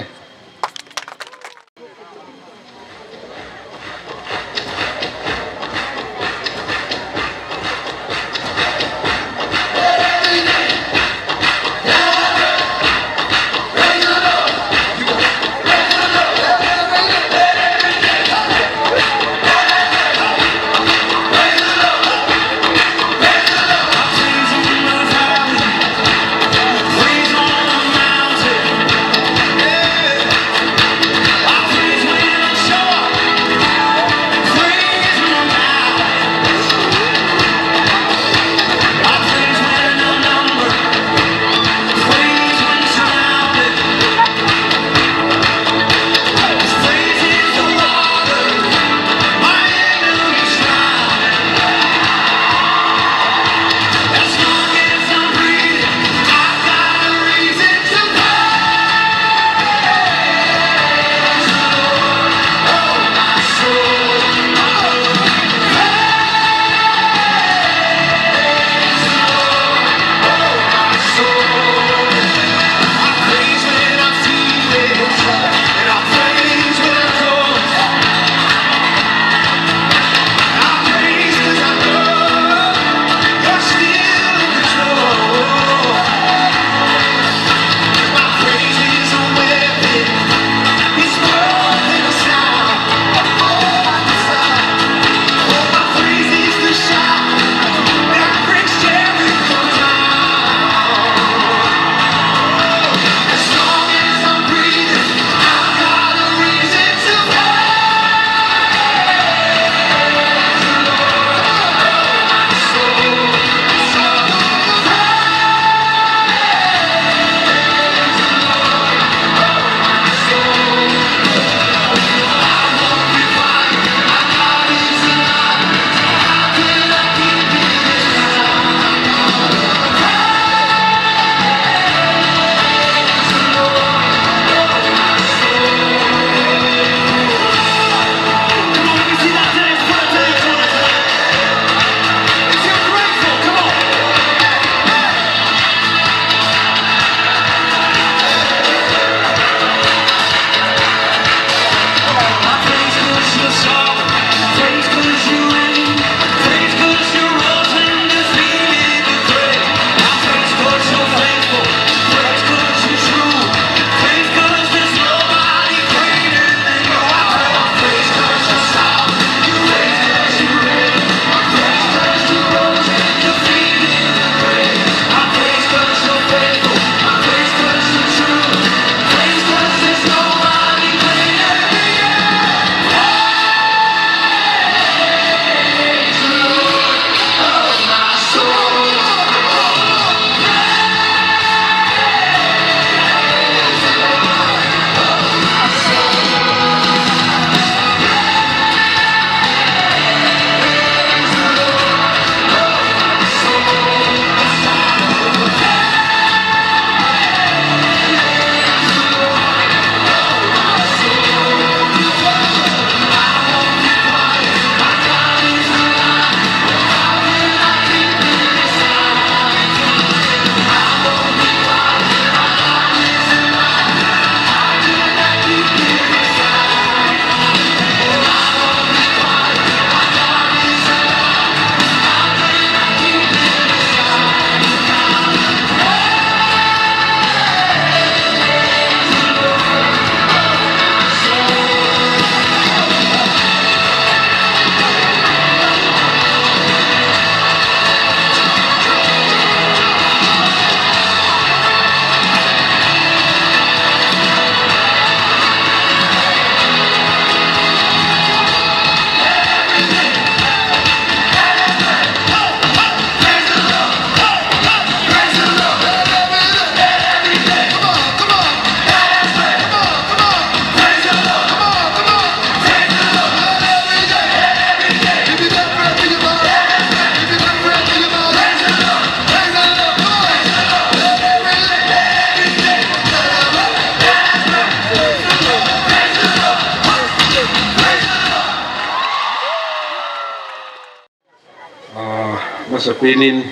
masapinin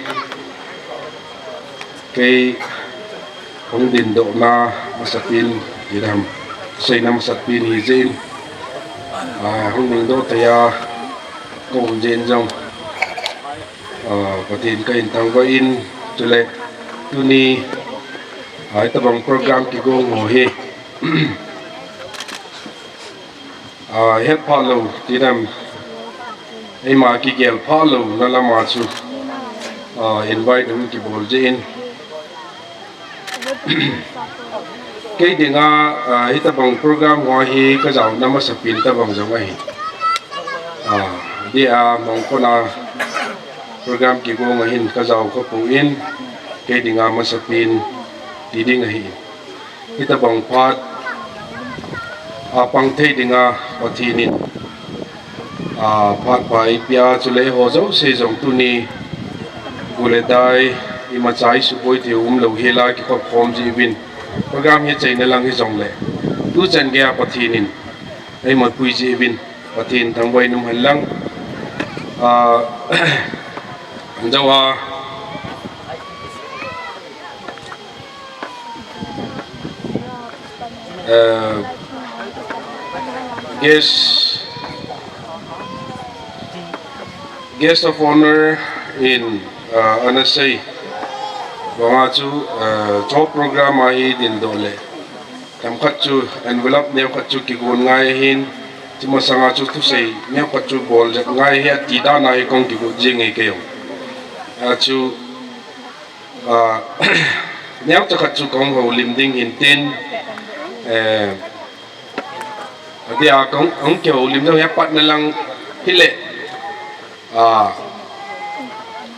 kay kung din do na masapin dinam say na masapin hizin kung din do taya kung din jong patin kain tangwain tule tuni ito bang program kigong hohe help follow dinam ay makikigel follow na lamatsu invite them ki boljein kay di nga ita bang program wa hi ka jaw na masapin ta bang jaw hi di mong ko na program ki go ngahin ka jaw ko puin kay di nga masapin di ding hi ita bang pat pang thei di nga pathinin pat pai pia chule ho zo se jong tu ni gule dai ima chai su boi the lo hela ki khop khom ji bin program hi chai na lang hi jong le tu chan ge pathinin ai ma pui ji bin pathin thang boi num halang jawa guest of honor in anasay mga chu top program ay din dole tamkat chu envelope niya kat chu kigun ngay hin timasanga chu tu say niya kat chu bol jak ngay hi tida na hi kong kigu jing ay kayo chu niya kat chu kong ho limding hintin dia kong kyo limding ya pat na lang hile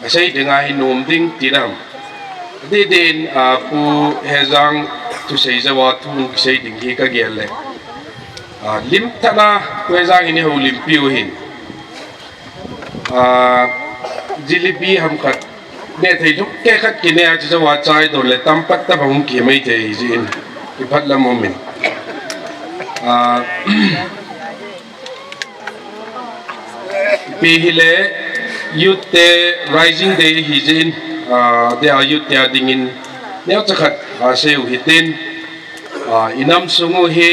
asay dengan hinum ding tidam di din pu hezang tu say jawa tu say ding hi ka gele lim tana ku hezang ini ho lim piu hin jilibi ham khat ne thai duk ke khat ki ne a jawa chai do le tam pat ta bang ki mai thei jin ki phat la moment pihile youth rising day hijin they are youth ya dingin neo chakhat seu hitin inam sungu he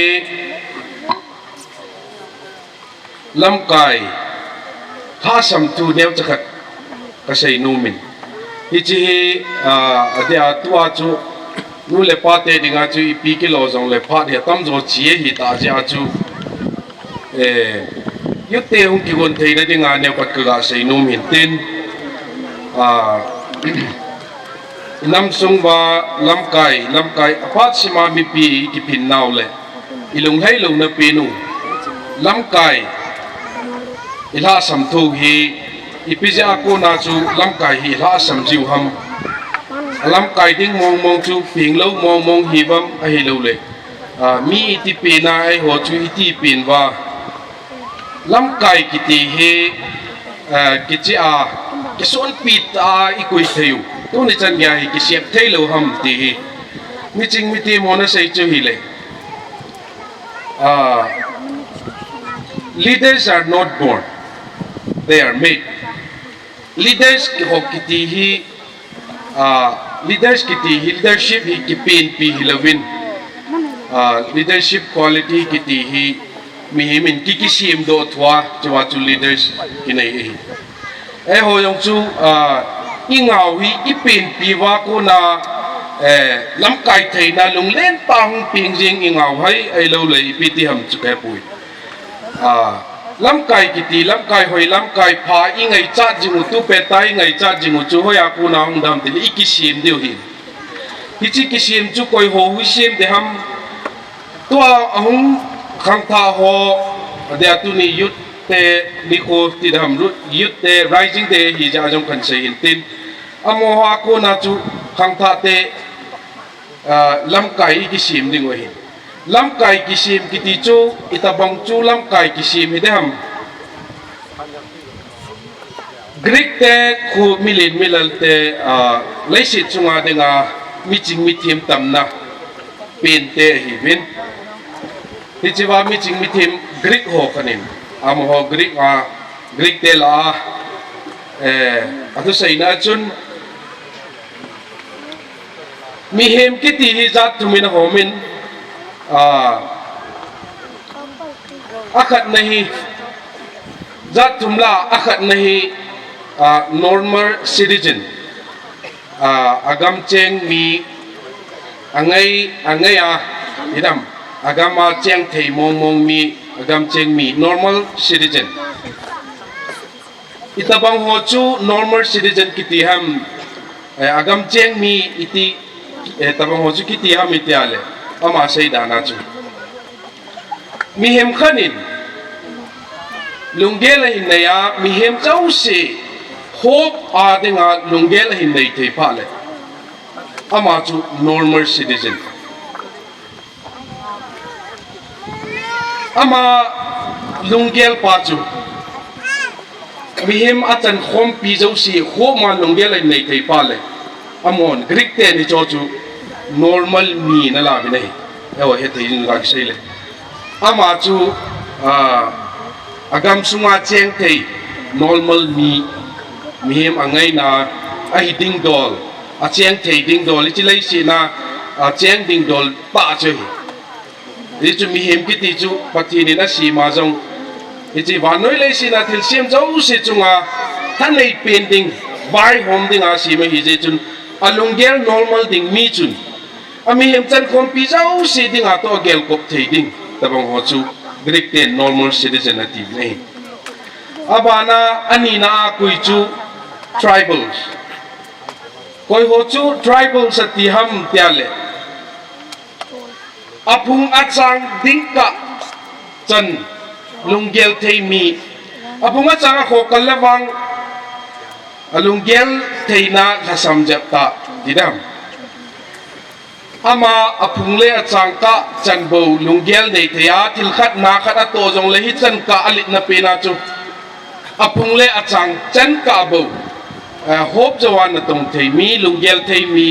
lamkai khasam tu neo chakhat kasai numin hichi dia tua chu nu le pate dinga chu ipi kilo jong le phat he tam jo chie hi ta ja chu yutte hung ki gon thei na dinga ne pat ka sei num hin tin nam sung ba lamkai apat sima mi pi ki pin naw le ilung hai lo na pi nu lamkai ila sam thu hi ipija ko na chu lamkai hi la sam jiu ham lamkai ding mong chu ping lo mong hi bam a hi lo le mi ti pi na ai ho chu ti pin wa lamkai kiti he kichi kison pit ikui theyu tu ni chan ya hi kisiep thailo ham ti hi miching miti mona sei chu hi le leaders are not born, they are made. Leaders kiti hi leadership hi kipin pi hilawin leadership quality kiti hi mihimin kikisim do thwa chawa chu leaders kinai ho yong chu ingau hi ipin piwa ko na lamkai theina lunglen pang pingjing ingau hai ai lo le ipiti ham chu ka pui lamkai kiti lamkai hoi lamkai pha ingai cha jingu tu pe tai ngai cha jingu chu hoya ku na hung dam te ikisim deu hi hichi kisim chu koi ho hu sim de ham to ahung khang tha ho de tu ni yut te niko ti dam ru yut te rising te hi ja jong kan sei tin amo ha ko na chu khang tha te lamkai kisim ding hi lamkai kisim kiti chu itabang chu lamkai kisim hi de ham Greek te khu milin milal te leisit chunga denga miching mithim tamna pen te hi vin hichiwa miching mithim Greek ho kanin am ho Greek te la atu sei na chun mi hem kiti hi zat tumin homin akhat nahi zat tumla akhat nahi normal citizen agam cheng mi angai idam agama cheng thei mong mi agam cheng mi normal citizen itabang ho chu normal citizen kiti ham agam cheng mi iti tabang ho chu kiti ham itiale ama sei dana chu mi hem khanin lungel hin naya mi hem chau se hope adenga lungel hin nei thei phale ama chu normal citizen ama lungel pa chu mihim atan khom pi zo si ho ma lungel ai nei thei pa le amon greek te ni cho chu normal mi na la bi nei ewa he thei ni la sei le ama chu agam sunga cheng thei normal mi mihim angai na a hi ding dol a cheng thei ding dol chi lei si na a cheng ding dol pa chu hi chu mihim ki ti chu pati ni na si ma jong ichi vanoi lei si na thil siam jau si chunga than nei pending vai hom ding a si me hi je chun alungel normal ding mi chun ami hem chan khom pi jau si ding a to gel kop thei ding tabang ho chu greek ten normal citizen ati nei abana ani na kui chu tribals koi ho chu tribals ati ham tiale apung achang dingka chan lunggel thei mi apung achang kho kalawang alunggel theina lasam japta didam ama apung le achang ka chan bo lunggel nei theya thil khat na khat a to jong le hi chan ka alit na pe na chu apung le achang chan ka bo hop jawan na tong thei mi lunggel thei mi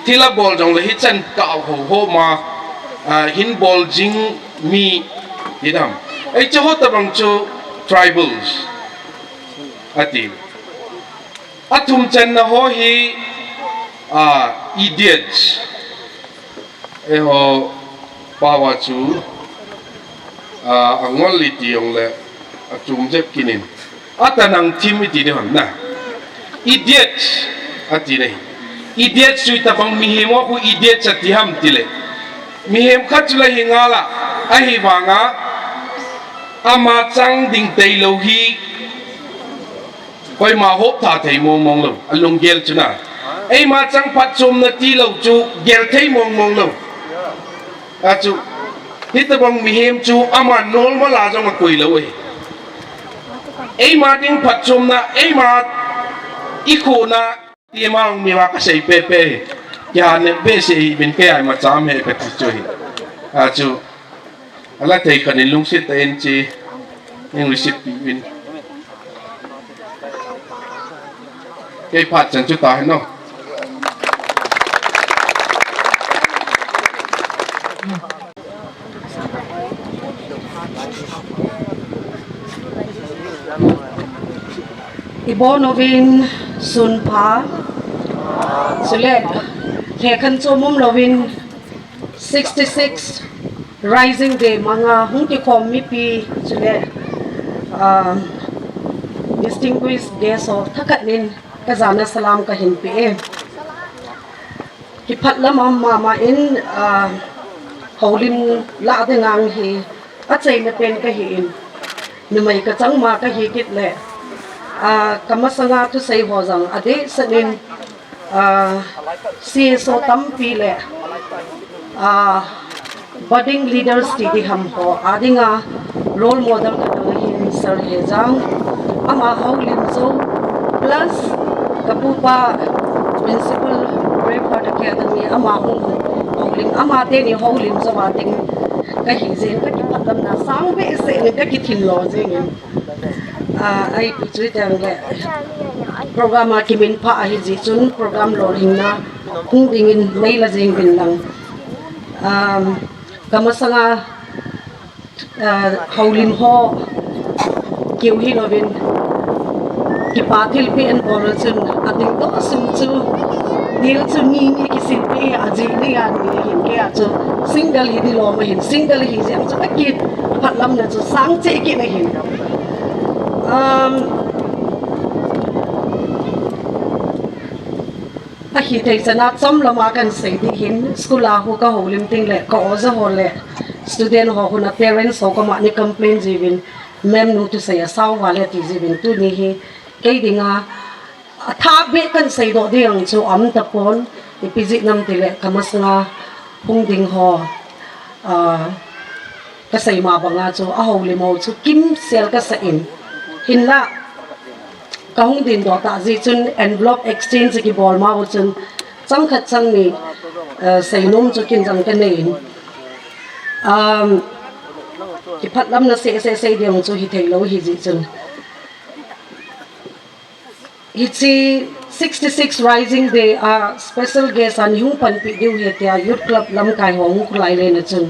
thila bol jong le hi chan ka ho ma hin bol jing mi didam ai chu hot tabang chu tribals ati atum chan na ho hi idiots ho pawa chu angol li ti yong le atum jep kinin atanang tim ti de na idiots ati nei idiots chu tabang mi hi mo ku idiots ati ham tile mihem khatula hingala ahi wanga ama chang ding tei lo hi koi ma hop tha thei mong lo alung gel chuna ei ma chang phat chum na ti lo chu gel thei mong lo a chu hitabang mihem chu ama normal a jong koi lo ei ma ding phat chum na ei ma ikhu na ti mang mi wa ka sei pe pe ya ne be se bin ke ai ma cham he ka ti choi a chu ala thei kan in lung sit en chi english pi win ke phat chan chu ta no Ibonovin sunpa sulet thekan chomum lovin 66 rising day mga hungti khom mi pi sulet distinguished guests of thakanin kazana salam ka hin pi ki phatlam mama in holim la de ngang hi achai na pen ka hi in numai ka changma ka hi kit le kamasanga tu sei hojang ade sanin CSO tampi le budding leaders ti di ham ho adinga role model ka tang hin sir hejang ama haulim zo plus kapupa principal Braveheart Academy ama haulim ama te ni haulim zo ading ka hi zen ka ki patam na sang be se ni ka ki thin lo jeng ai pichu tang le program ki min pha hi ji chun program lo ring na hung ding in nei la jeng bin lang kamasanga haulim ho kiu hi lovin ki pathil pe an bol chun ading to sum chu dil chu ni ki sin pe aji ni an ni hin ke a chu single hi di lo ma hin single hi jam chu ki phat lam na chu sang che ki na hin a hi te chana chom lama kan sei di hin school a hu ka ho lim ting le ko za ho le student ho hu na parents ho ka ma ni complain jivin mem nu tu sei a saw wa le ti jivin tu ni hi ke dinga tha be kan sei do ding chu am ta pon ipiji nam ti le kamas nga hung ding ho ka sei ma banga chu a ho le mo chu kim sel ka sa in hin la ka hung din do ta ji chun envelope exchange ki bol ma ho chun chang khat chang ni sei nom chu kin jang ka nei ki phat lam na se diang chu hi thei lo hi ji chun hi chi 66 rising day a special guest an hung pan pi diu he tia youth club lam kai hong lai le na chun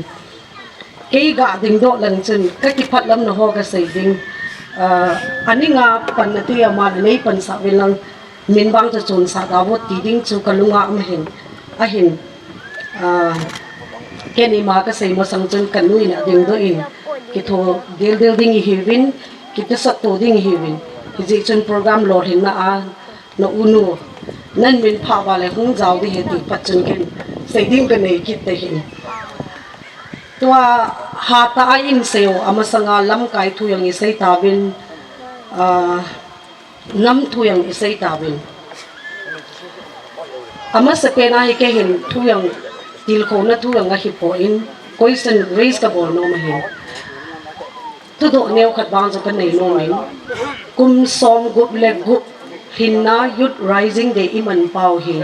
ke ga ding do lang chun ka ki phat lam na ho ka sei ding ani nga pan na ti ama nei pan sa velang min bang cha chun sa da bo ti ding chu kalunga am hin a hin ke ni ma ka sei mo sang chun kanui na ding do in ki tho del ding hi win ki ta sa to ding hi win hi ji chun program lo hin na a no unu nan min pha ba le hung jaw di he ti pat chun ken sei ding ka nei ki te hin tua ha ta in seo amasanga lam kai thu yang i sei ta win nam thu yang i sei ta win ama se pena hi ke hin thu yang til ko na thu yang a hi po in question raise ka bol no ma hin tu do neu khat bang zo kan nei no min kum som gup le gup hinna youth rising day iman pau hi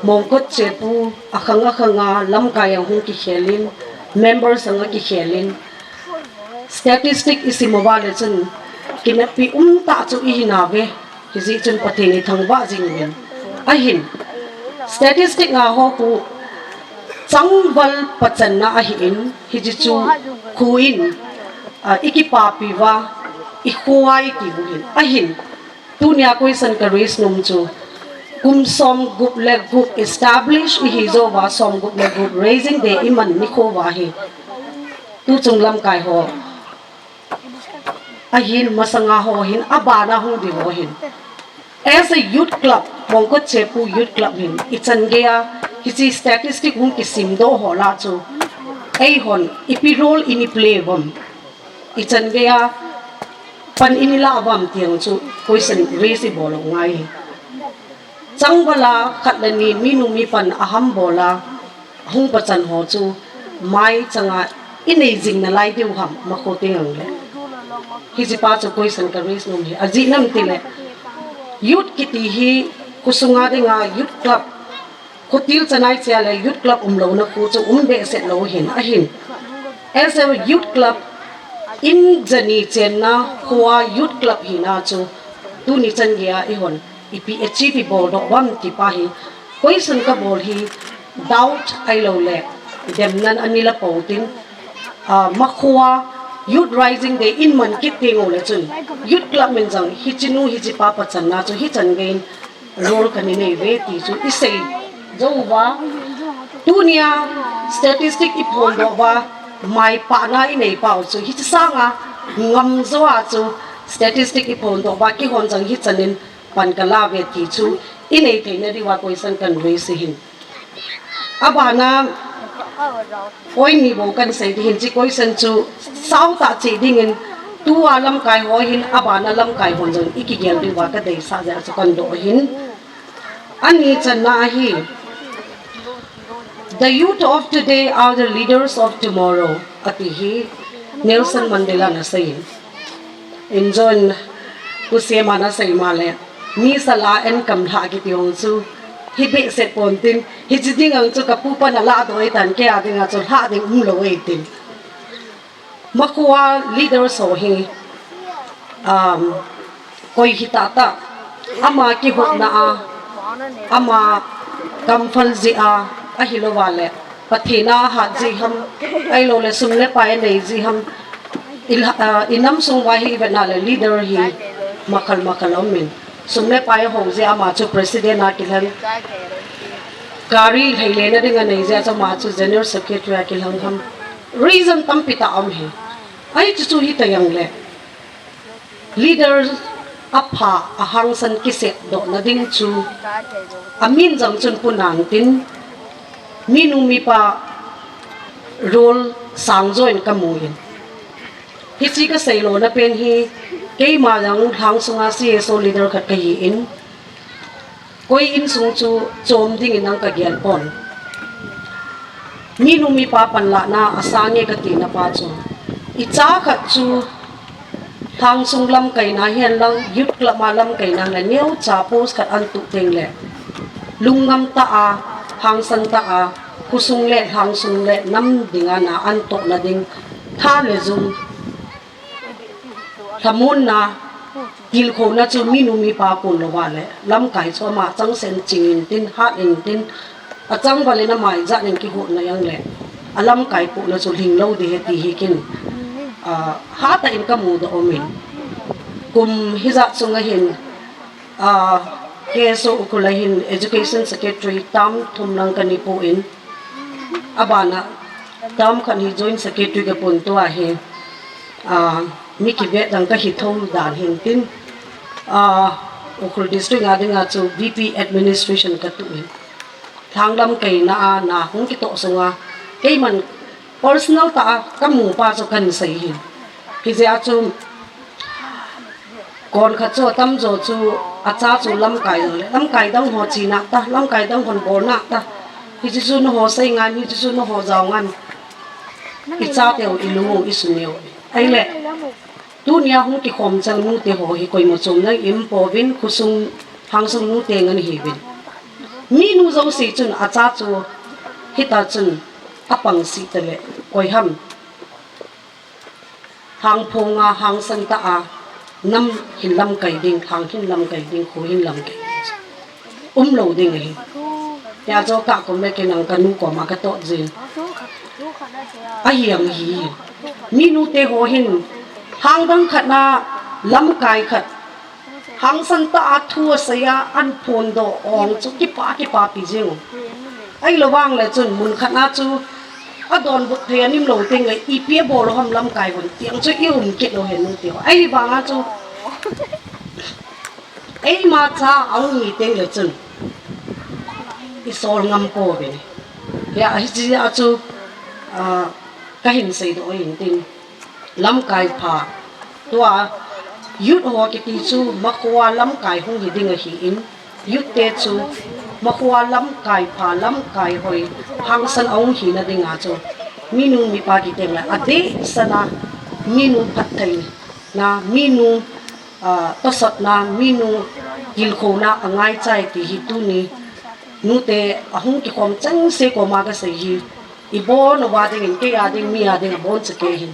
mongkot chepu akhanga lam kai ang hu ki khelin members anga ki khelin statistic isi mobile chun kinapi ta chu I hina ve ki ji chun pathini thangwa jing wen a hin statistic nga ho pu changwal pachan na a hi in hi ji chu khuin ikipa piwa I khuai ki buhin a hin tunia question ka raise num chu kum som gup le gup establish I hi zo wa som gup le gup raising day iman ni kho wa hi tu chung lam kai ho a hin masanga ho hin abana hu di ho hin as a youth club mongko chepu youth club hin ichan gea hisi statistic hun ki sim do ho la chu ei hon ipi role ini play bom ichan gea pan inila awam tiang chu question raise bolo ngai changbala khatlani minu mi pan aham bola hung pachan ho chu mai changa inei jing na lai diu ham ma kho te ang le hi ji pa chu question ka raise nom hi aji nam ti le youth kiti hi kusunga de nga youth club khotil chanai cha le youth club umlo na ku chu be set lo hin a hin as a youth club in jani chenna khwa youth club hina chu tu ni chan gya I hon ipi achieve bol do wam ti pa hi question ka bol hi doubt ai lo le dem nan anila pautin makhwa youth rising day in man kit ting ole chun youth club men jang hi chinu hi ji pa pa chan na chu hi chan gain role kani nei ve ti chu I sei zo wa tunia statistic I phon do wa mai pa na I nei pau chu hi sa nga ngam zo a chu statistic I phon do wa ki hon jang hi chanin pan kala ve ti chu I nei the na ri wa question kan raise hin abana oi ni bo kan sei hin chi question chu sau ta chi ding in tu alam kai ho hin abana lam kai hon jang I ki gel ri wa ka dei sa ja chu kan do hin ani chan na hi the youth of today are the leaders of tomorrow ati hi Nelson Mandela na say enjoy kusema na say male mi sala en kam tha ki tiong chu hi be set pontin hi jiding ang chu kapu pa na la doi tan ke adinga chu ha ding lo ei tin makwa leaders ho hi koi hitata ama ki hot na a ama kamfal ji a hilo wale pathina ha ji ham ai lo le sum le pai nei ji ham inam sung wa hi bana le leader hi makal min sumle pai ho je ama chu president na kilan gari heile na dinga nei je cha ma chu general secretary kilan ham reason tam pita am he ai chu hi tayang le leaders apha ahang san kiset do na ding chu amin jang chun punang tin minu mi pa role sang join kamuin hi chi ka seilo na pen hi ke ma jang thang sunga si so leader khat ka hi in koi in sung chu chom ding in ang ka gian pon minu mi pa pan la na asange ka ti na pa chu i cha khat chu thang sung lam kai na hian lang yut kla ma lam kai na la neu cha post khat an tu teng le lungam ta a hang san ta a kusung le hang sung le nam dinga na an to na ding tha le zum thamun na gil kho na chu minu mi pa pun lo wa le lam kai cho ma chang sen ching in tin ha in tin a chang vale na mai za nen ki ho na yang le alam kai pu na chu ling lo de ti hi kin ha ta in ka mu do omin kum hiza chunga hin ke so ukulahin education secretary tam thum lang kani po in abana tam kan hi joint secretary ka pun to a he mi ki ve dang ka hi thom dan hin tin ukul district adinga chu VP administration ka tu in thanglam kai na hung ki to sunga ke man personal ta ka mu pa chu kan sei hin ki je a chu kon kha chu tam zo chu acha chu lam kai dang ho chi na ta lam kai dang hon bor na ta hi chu no ho sei ngan hi chu no ho jaw ngan i cha teo i lu i su neo ai le tu nia hu ki khom chang nu te ho hi koi mo chom na im po vin khusung hang sung nu te ngan hi vin mi nu zo si chun acha chu hi ta chun apang si te le koi ham hang phonga hang san ta a nam hin lam kai ding thang hin lam kai ding khu hin lam kai lo ding hi ya cho ka ko me ke nang kanu ko ma ka to jin a hiam hi mi nu te ho hin hang dang khat na lam kai khat hang san ta a thu sa ya an phon do ong chu ki pa pi jing ai lo wang le chun mun khat na chu a don bu the nim lo ting ai i pia bo lo ham lam kai bon tiang chu i ki lo hen nu tio ai ba nga chu ai ma cha ang ni teng le chun i sol ngam po be ya ai ji a chu ka hin sei do in tin lam kai pha tua yut ho ki ti chu ma kwa lam kai hung hi ding a hi in yut te chu ma kwa lam kai pha lam kai hoi hang san ong hi na ding a chu minu mi pa ki teng la ade sana minu phat thai na minu to sat na minu gil kho na angai chai ti hi tu ni nu te ahung ki khom chang se ko ma ga sei hi i bo no wa ding in ke ya ding mi ya ding bon che ke hin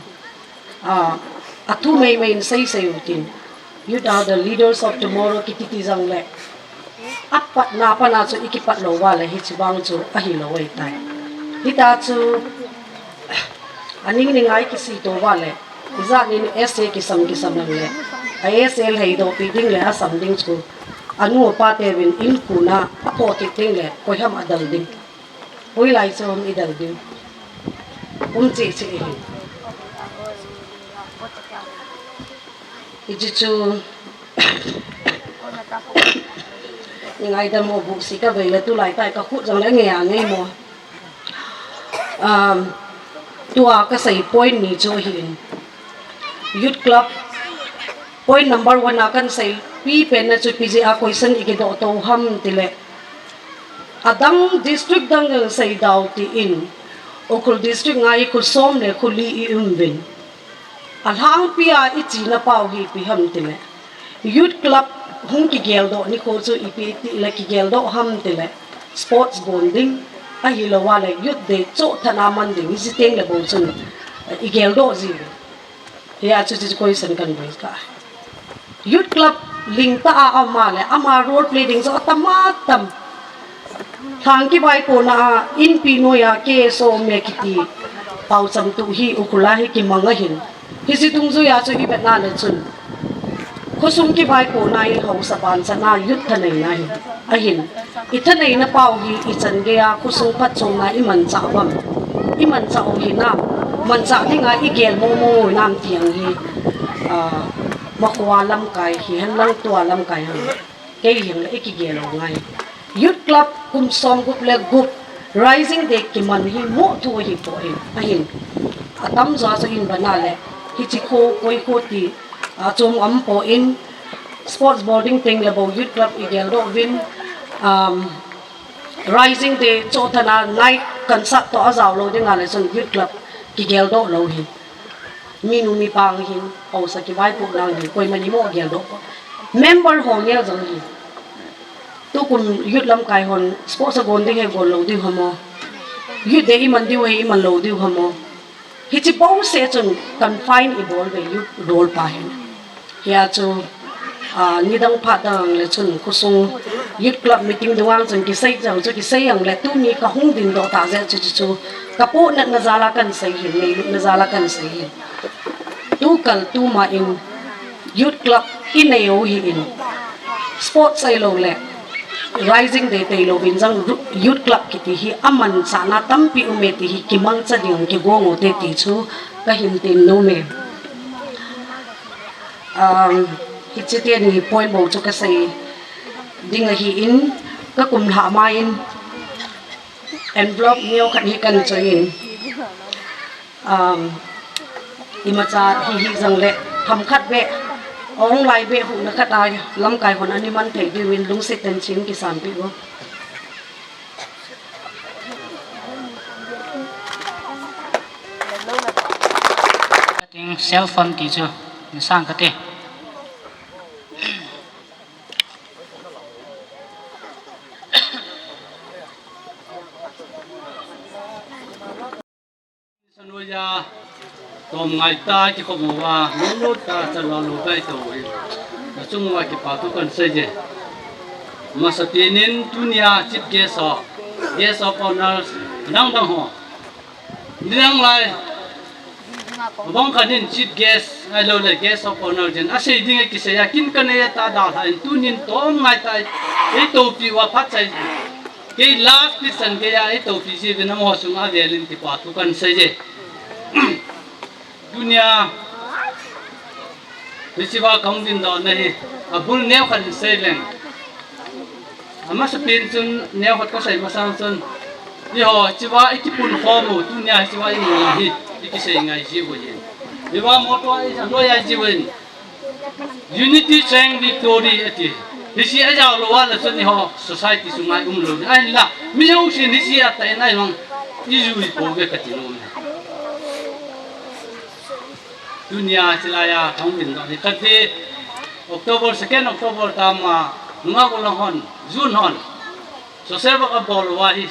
atu mai sei utin you are the leaders of tomorrow kititi jang le apat na pa na chu ikipat lo wa le hi chiwang chu a hi lo wei tai hita chu aning ning ai ki si to wa le za ni sa ki sam lang le ISL hei do pi ding le asam ding chu anu pa te win in kuna apo ti ting le ko ham adal ding poi lai chu i dal ding chi hi iji chu ngai da mo bu si ka ve le tu lai tai ka khu jang le nge mo tua ka sai point ni cho hin youth club point number 1 akan sai pi pen na chu pj a question ike do to ham tile adang district dang sai daw ti in okul district ngai ku som le khuli I umben alhang pia ichi na pau hi pi ham tile youth club hung ki gel do ni ko chu ipi ti la ki gel do ham tile sports bonding a hi lo wa le youth de cho thana man ding ji teng le bo chun I gel do ji ya chu chi ko san kan bai ka youth club ling ta a ma le ama role play ding so tam thang ki bai ko na in pi no ya ke so me ki ti pau cham tu hi ukula hi ki manga hin hi si tung zo ya chu I bet na le chun khosung ki bai ko nai ho sapan sana yut thanai nai ahin ithanai na pau hi ichan ge a khosung pat chong na iman cha bam iman cha o hi na man cha ni nga i gel mo mo nam tiang hi makwa lam kai hi han lang tua lam kai han ke hing le ki gel ngai youth club kum som gup le gup rising day ki man hi mo tu hi po hi ahin atam za sa in banale hi chi kho koi kho ti chom am po in sports boarding thing lebo youth club igel do win rising day chotana night concert to azaw lo ding ale son youth club ki gel do lo hi minu mi pang hin o sa ki vai pu nang hi koi mani mo gel do member ho ngel jong hi tu kun youth lam kai hon sports gon ding he gon lo ding homo youth day iman di we iman lo ding homo hi chi bo se chun confine evolve youth role pa hin ya chu nidang pha dang le chun kusung youth club meeting duang chun ki sei jang chu ki sei ang le tu ni ka hung din do ta je chu ka pu nat na zala kan sei hin nei na zala kan sei hin tu kal tu ma in youth club in nei o hi in sports sai lo le rising day te lo bin jang youth club ki ti hi aman sana tampi ume ti hi ki mang cha ding ki gong o te ti chu ka him tin no me hi chete ni point bo chu ka sei ding hi in ka kum ha ma in envelope neo khan hi kan chain imacha hi jang le tham khat be ong lai be hu na khat ai lam kai hon ani man thei bi win lung se ten chin ki san pi go ting cell phone ti chu ni sang ka te sanoya tom ngai ta ki ko wa no ta cha la lo bai to hi na chung wa ki pa tu kan se je masatinin dunia chip guest of honors dang dang ho dang lai bong khanin chief guest ai lo le guest of honor jen a sei ding ki se ya kin kan ya ta da ha tunin tom ngai ta e to pi wa phat chai ke last pi san ke ya e to pi si na mo sung a velin ti pa tu kan se je dunia risiwa kong din do nahi abul neo khan se leng ama sa pin chun neo khat ko sai masang chun ni ho chiwa ikipun khomu dunia chiwa in hi ikise ngai ji wo ye diwa moto ai sa no ya ji wen unity strength victory ati risi a jaw lo wa la chun ni ho society sungai lo ai la mi ho sin risi a tai nai long ni ju ko ge ka ti no dunia cilaya thong bin do ni kati October 2 October tama nga ko lang hon June hon so serva ka bol wa hi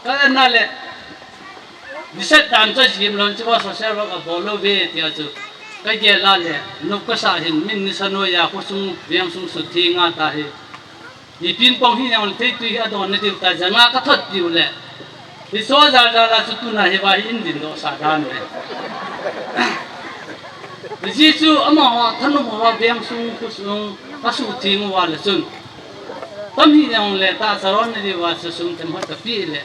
ka na le diset dan cho jim lon chi wa so serva ka bol lo ve ti a chu ka ge la le no ka sa hin min ni sano ya ko sung biang sung su thi nga ta hi ni pin pong hi yang te tu ha don ne ti ta janga ka thot ti le ni so ja la chu tu na hi ba hin din do sa dan le Jisu ama wa thanu wa biang sung kusung asu ting wa la sun tam hi yang le ta saron ni wa sung tem ha ta pi le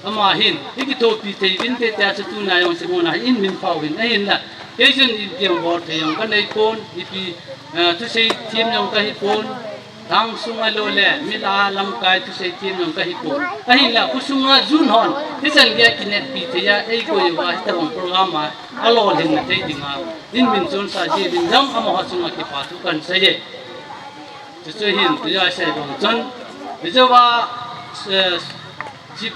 ama hin iki to pi te vin te ta chu na yong se mo na in min pau hin ai hin la ke jun i tiang bor te yong ka nei kon i pi tu sei tim yong ka hi kon thang sunga lo le mi la lam kai tu sei tim yong ka hi kon ai la kusunga jun hon ti san ge kinet pi te ya ei ko wa ta ong program ma alo ling na te dinga in min chon sa ji din jam ama ha sunga ki pa tu kan se ye tu se hin tu ya sai bong chon bi jo wa chip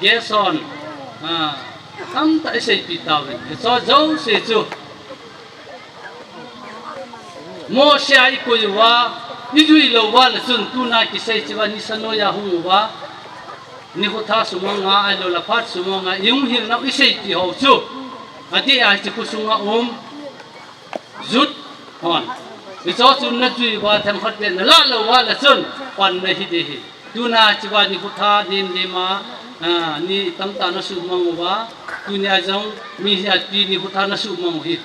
geson tam ta se pi ta wen so zo se chu mo sha I ko wa ni ju lo wa la sun tu na ki se chi wa ni sano ya hu wa ni ko tha su ma nga ai lo la phat su ma nga yung hil na I se ti ho chu ati a chi ku sunga zut hon ni so chun na chui wa tham khat pe na la lo wa la chun pan na hi de hi tu na chi wa ni ku tha din de ma ni tam ta na su mang wa tu nya jong mi ya ti ni ku tha na su mang hi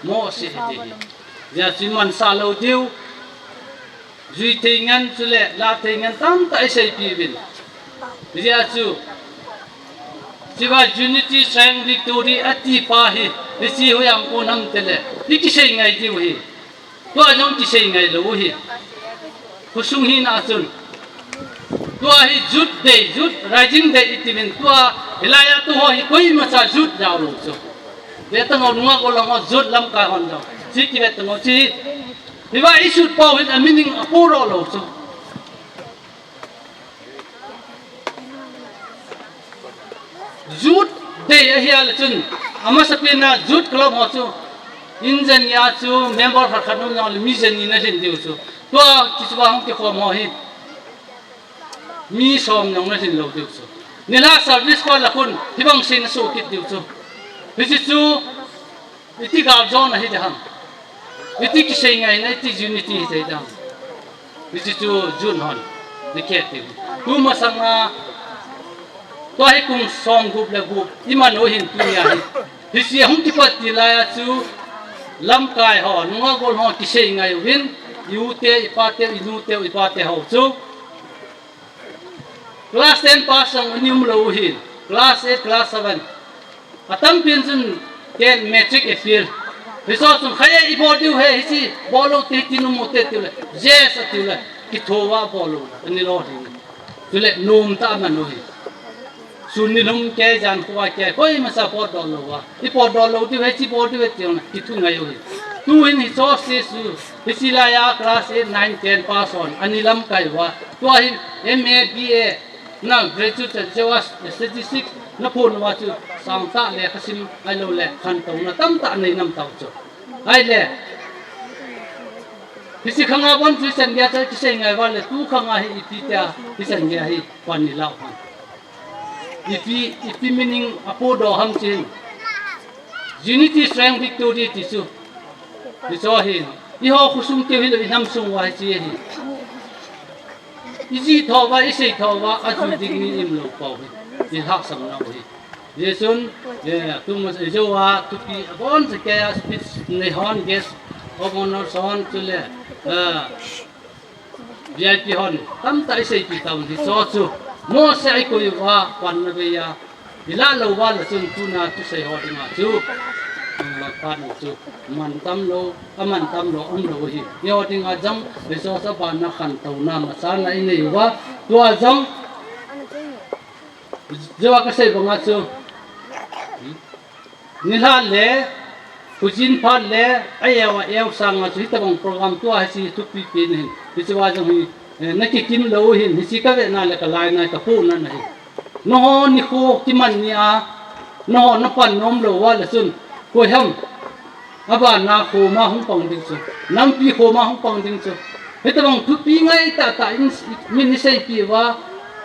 mo se de hi giờ chỉ mình xa lâu tiêu duy thì ngăn chú lệ là thì ngăn tăng tại xây pi bin giờ chú chỉว่า unity strength victory ati pa hi chỉ hồi am con ham tele đi cái xây ngày tiêu hi tua nhóm cái xây ngày lâu hi cô sung hi na chun tua hi jut day jut rising day itimin tua ilaya tu ho hi koi ma sa jut jaw lo so để tao ngồi ngó cô lòng jut lam ka hon jaw chỉ cái tao ngồi chỉ vì vậy isu po with a meaning a puro lo so jut day ahia la chun ama sapina jut club ho chu injan ya chu member phar khanum na mission ni na hin diu chu tua kiswa hong ke khom ho hi mi som nong na hin lo diu chu nila service ko la kun hibang sin so kit diu chu hi chu iti ga zone hi jaham iti ki sei ngai na iti unity sei dam hi chu jun hon diket diu tu ma sanga to hi kum som gup la gup iman o hin tu ya hi si hong ti pat ti la ya chu lam kai ho nunga gol ho ki sei ngai win yu te ipate inu te ipate ho chu class 10 pass ang unium lo hin class 8 class 7 atam pin sun ken metric e fil result sun khaya I body he si bolo te tinu mote te le yes atile ki thowa bolo ani lo hin tule num ta man no hi sunni lum ke jan kwa ke koi ma support do lo wa I pot do lo ti he si body we ti na ki thu ngai hi tu in resources su sila ya class 8 9 10 pass on ani lam kai wa to hi MA BA na graduate jawas statistics na phone wa chu sang ta le khasim ai lo le khan to na tam ta nei nam tau chu ai le hisi khanga bon chu sen ya cha ki sei ngai wa le tu khanga hi iti ta ki sen ya hi pan ni lao han ipi meaning apo do ham chin unity strength victory ti su ti cho hin I ho khusum te hi le nam sung wa chi hi iji thowa isei thowa aju ding ni im lo pau hi I hak sam na hi yesun ye tu ma se jo wa tu pi bon se ke ya speech nei hon ges omonor son chule VIP hon tam ta isei pi tam hi so chu mo se ai ko wa pan na be ya ila lo wa la chun tu na tu sei ho ding ma chu la pan chu man tam lo lo hi yo ding a jam be so sa pa na khan tau na ma sa na I nei wa tua jam jewa ka sei bonga chu nila le kujin pha le ayawa ew sang chu ta bang program tua si tu pi pin hin ti chewa jang hi na ki kim lo hin hi si ka ve na le ka lai na ka pu na nei no ni ko ti man ni a no na pan nom lo wa la sun ko ham aba na ko ma hung pang ding chu nam pi ko ma hung pang ding chu heta bang tu pi ngai ta in min sei pi wa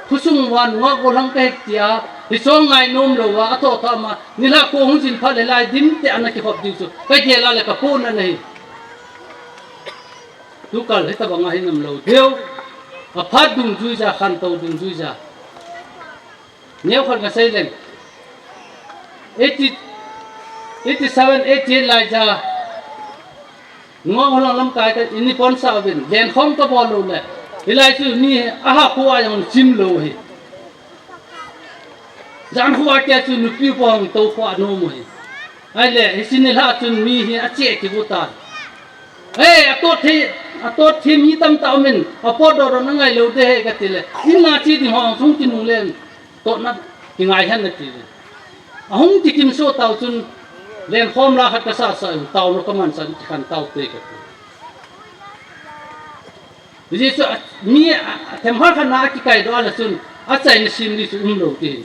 khusung wan wa ko lang ka tia hi so ngai nom lo wa to ta ma nila ko hung jin pha le lai dim te ana ki hop ding chu ka ge la le ka pu na nei tu kal heta bang hi nam lo deu a phat dung ju ja khan to dung ju ja neu khan ka sei len 87 88 lai ja ngo holang lam kai ka ini pon sa bin len khom ka bol lo le ilai chu ni aha khuwa yang sim lo hi jan khuwa ke chu nu pi pong to khwa no mo hi ai le hisin la chu mi hi a che ki buta atot thi mi tam ta min apo do ro na ngai lo de he ka ti le ina chi di hong sung ti nu len to na ki ngai han na ti ahung ti kim so tau chun len khom la khat ka sa tau no ka man san kan tau te ka ji so mi them har khan na ki kai do la chun a chai na sim ni chu lo ti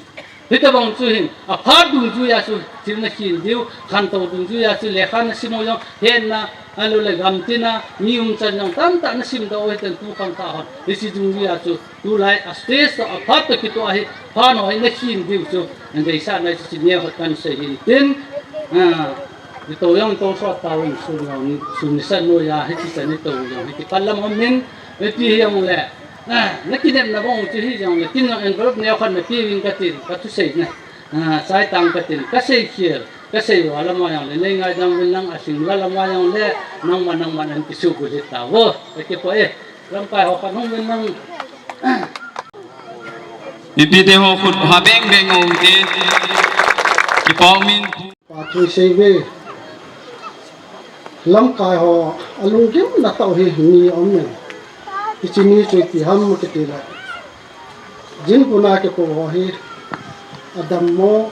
hita bang chu hin a phar dung ju ya chu tin na kin diu khan to dung ju ya chu le khan na simo yo hen na alo le gam tina mi chan nong tam ta na sim do ten tu khang ta hon isi dung ju ya chu tu lai a stress a phat to ki to hi pha no na kin diu chu and they sa na chi ne hot kan se hin tin di to yang to so ta wing su no su ni san no ya hi chi sa ni to yo hi ki palam om nin ti yang le na kinem na bong chi hi jang le tin no envelope ne khan na pi wing ka tin ka tu sei na sai tang ka tin ka sei khier kasi wala mo yang le ngai dang bilang asing wala mo yang le nang man ang kisu ko dita wo ke po lam kai ho pa nong bilang ipite ho khut ha beng beng ong te ki pawmin pa thui sebe lam kai ho alung kim na tau hi ni om ne ichini chui ti ham ke ti la jin puna ke po ho hi adam mo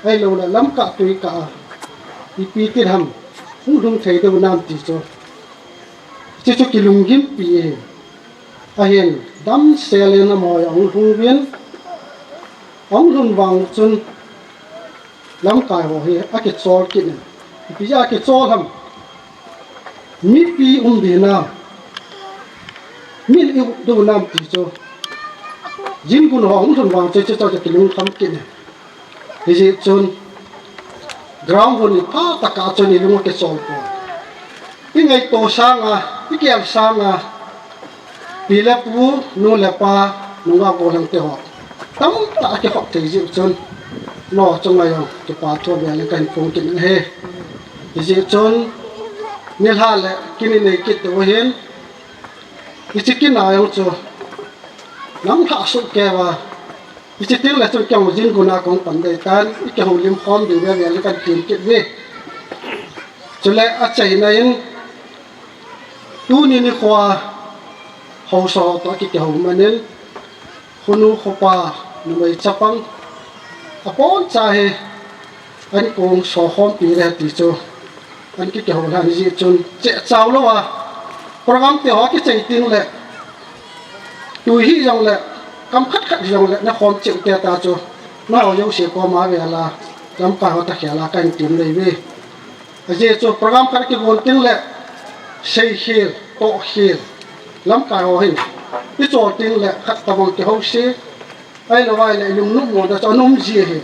ai lo la lam ka tui ka ipi ti ham hung hung thei de nam ti cho chi chu ki lung gim pi a hen dam sele na mo ong hung bien ong hun wang chun lam kai ho hi a ke chol ki ne pi ya ke chol ham mi pi di na mi u do nam ti cho jin gun ho ong hun wang che che cho ke lung kham ki ne hi chun ground hon pa ta ka chun ni lung ke chol po i ngai to sanga i kel sanga pi la pu nu la pa nu ga ko lang te ho tam ta ke hok te ji chun no chung ai ke pa tho be le kan phong kin he ji chun ni ha le kin ni kit to hen i chikin na yo chu nam tha su ke wa i chitin la chu kyang jin guna kong pan dei tan i ke ho lim khom de be le kan kin kit we chule a chai na in tu ni ni khwa ho so to ki ke ho manen khunu khopa numai chapang apon chahe an kong so khom pi re ti chu an ki ke ho han ji chun che chaw lo wa program te ho ki chei tin le tu hi jong le kam khat jong le na khom che te ta chu no yo se ko ma ve la lam ka ho ta khela kan tim le we a je chu program kar ki bon tin le sei hil to hil lam ka ho hin i cho tin le khat ta bong ke ho se ai lo wai le lum nu mo da cho num ji he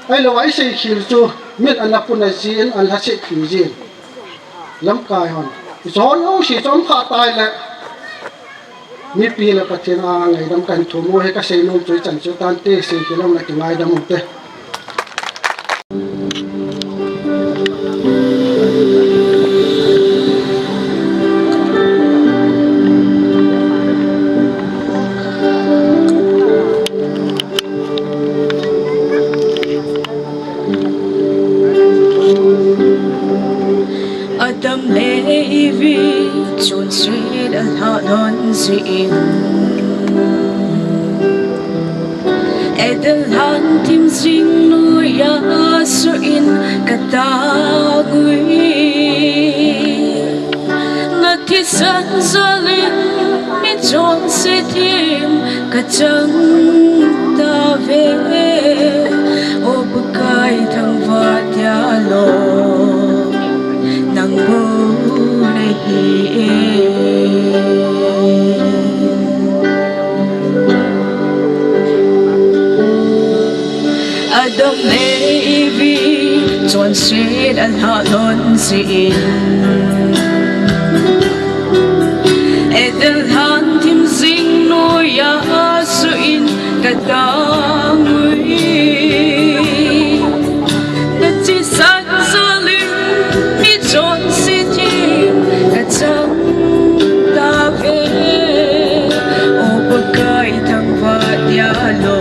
ai lo wai sei hil chu mit an na pun ji an la se khi ji lam kai hon cho yo si chom kha tai le mi pi le ka chen a ngai dam kan thu mo he ka sei nom chui chan chu tan te sei ki lam la ki ngai dam te Adam Levi chun sweet al hadon sin Edel han tim sing nu ya su in katagui na thi san zalim mi chon se tim kachang ta ve o bukai thang va tia lo nang bu hi Adam Levi chọn sweet an ha lon sin Edel han tim sing no ya su in katangui na chi san zalim mi chọn si tim katang ta ve o bagai thang va dia lo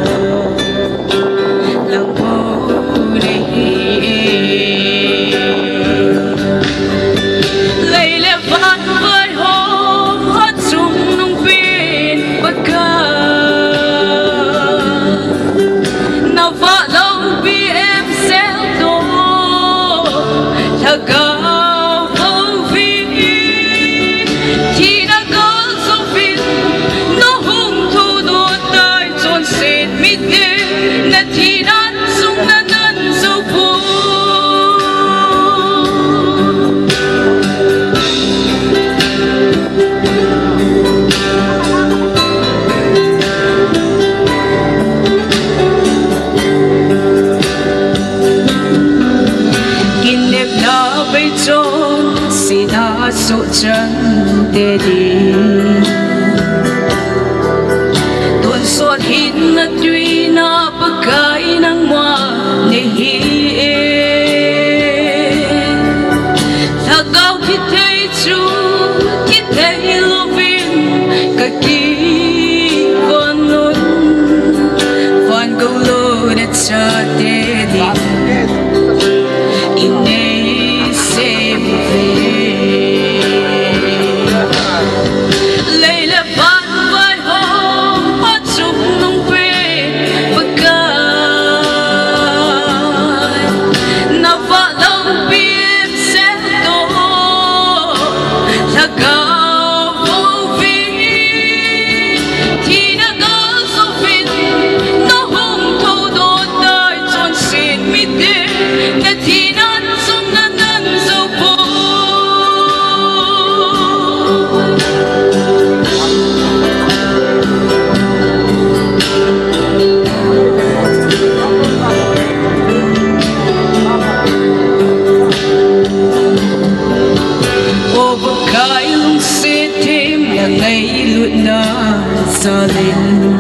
salin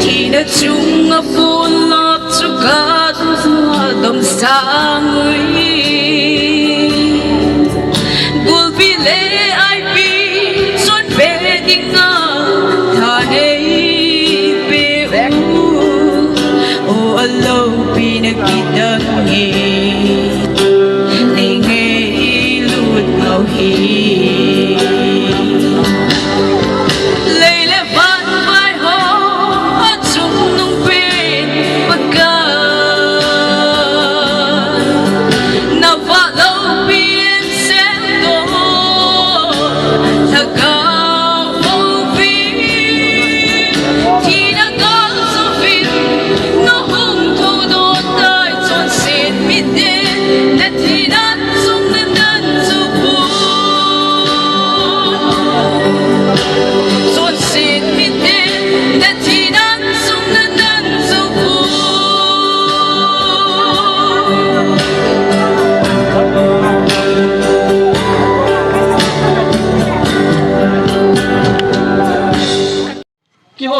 thì đã chung ngập buồn lọt cho cả hoa đồng sang người buồn vì lẽ ai bị chốn về đi ngờ thà đây về ô alo bị nó kita nghe nghe lụt ngầu hi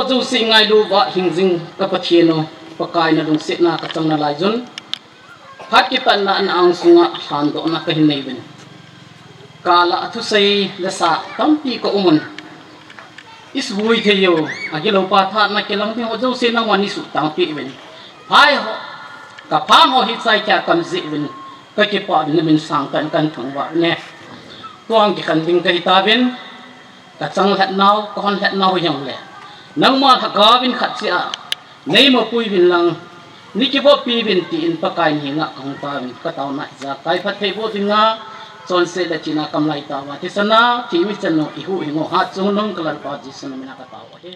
du si ngai lu wa hing jing ka pathieno pakai na dung sit na ka chang na lai jun phat ki tan na an ang sunga han do na ka hin nei ben kala thu sei la sa tampi ko umun is vui the yo agilo pa tha na kelang thi ho jo se na wani su tampi ben hai ho ka pham ho hi sai cha kam zi ben ka ki pa ni min sang kan kan thang wa ne tuang ki kan ding kai ta ben ka chang hat nau ka hon hat nau yang le nang ma thaka bin khat sia nei mo pui bin lang ni ki bo pi bin ti in pakai ni nga ang pa bin ka taw na za kai phat thei bo tin nga chon se la china kam lai ta wa ti sana ti mi chan no i hu hi ngo ha chung nong kalan pa ji sana mina ka taw he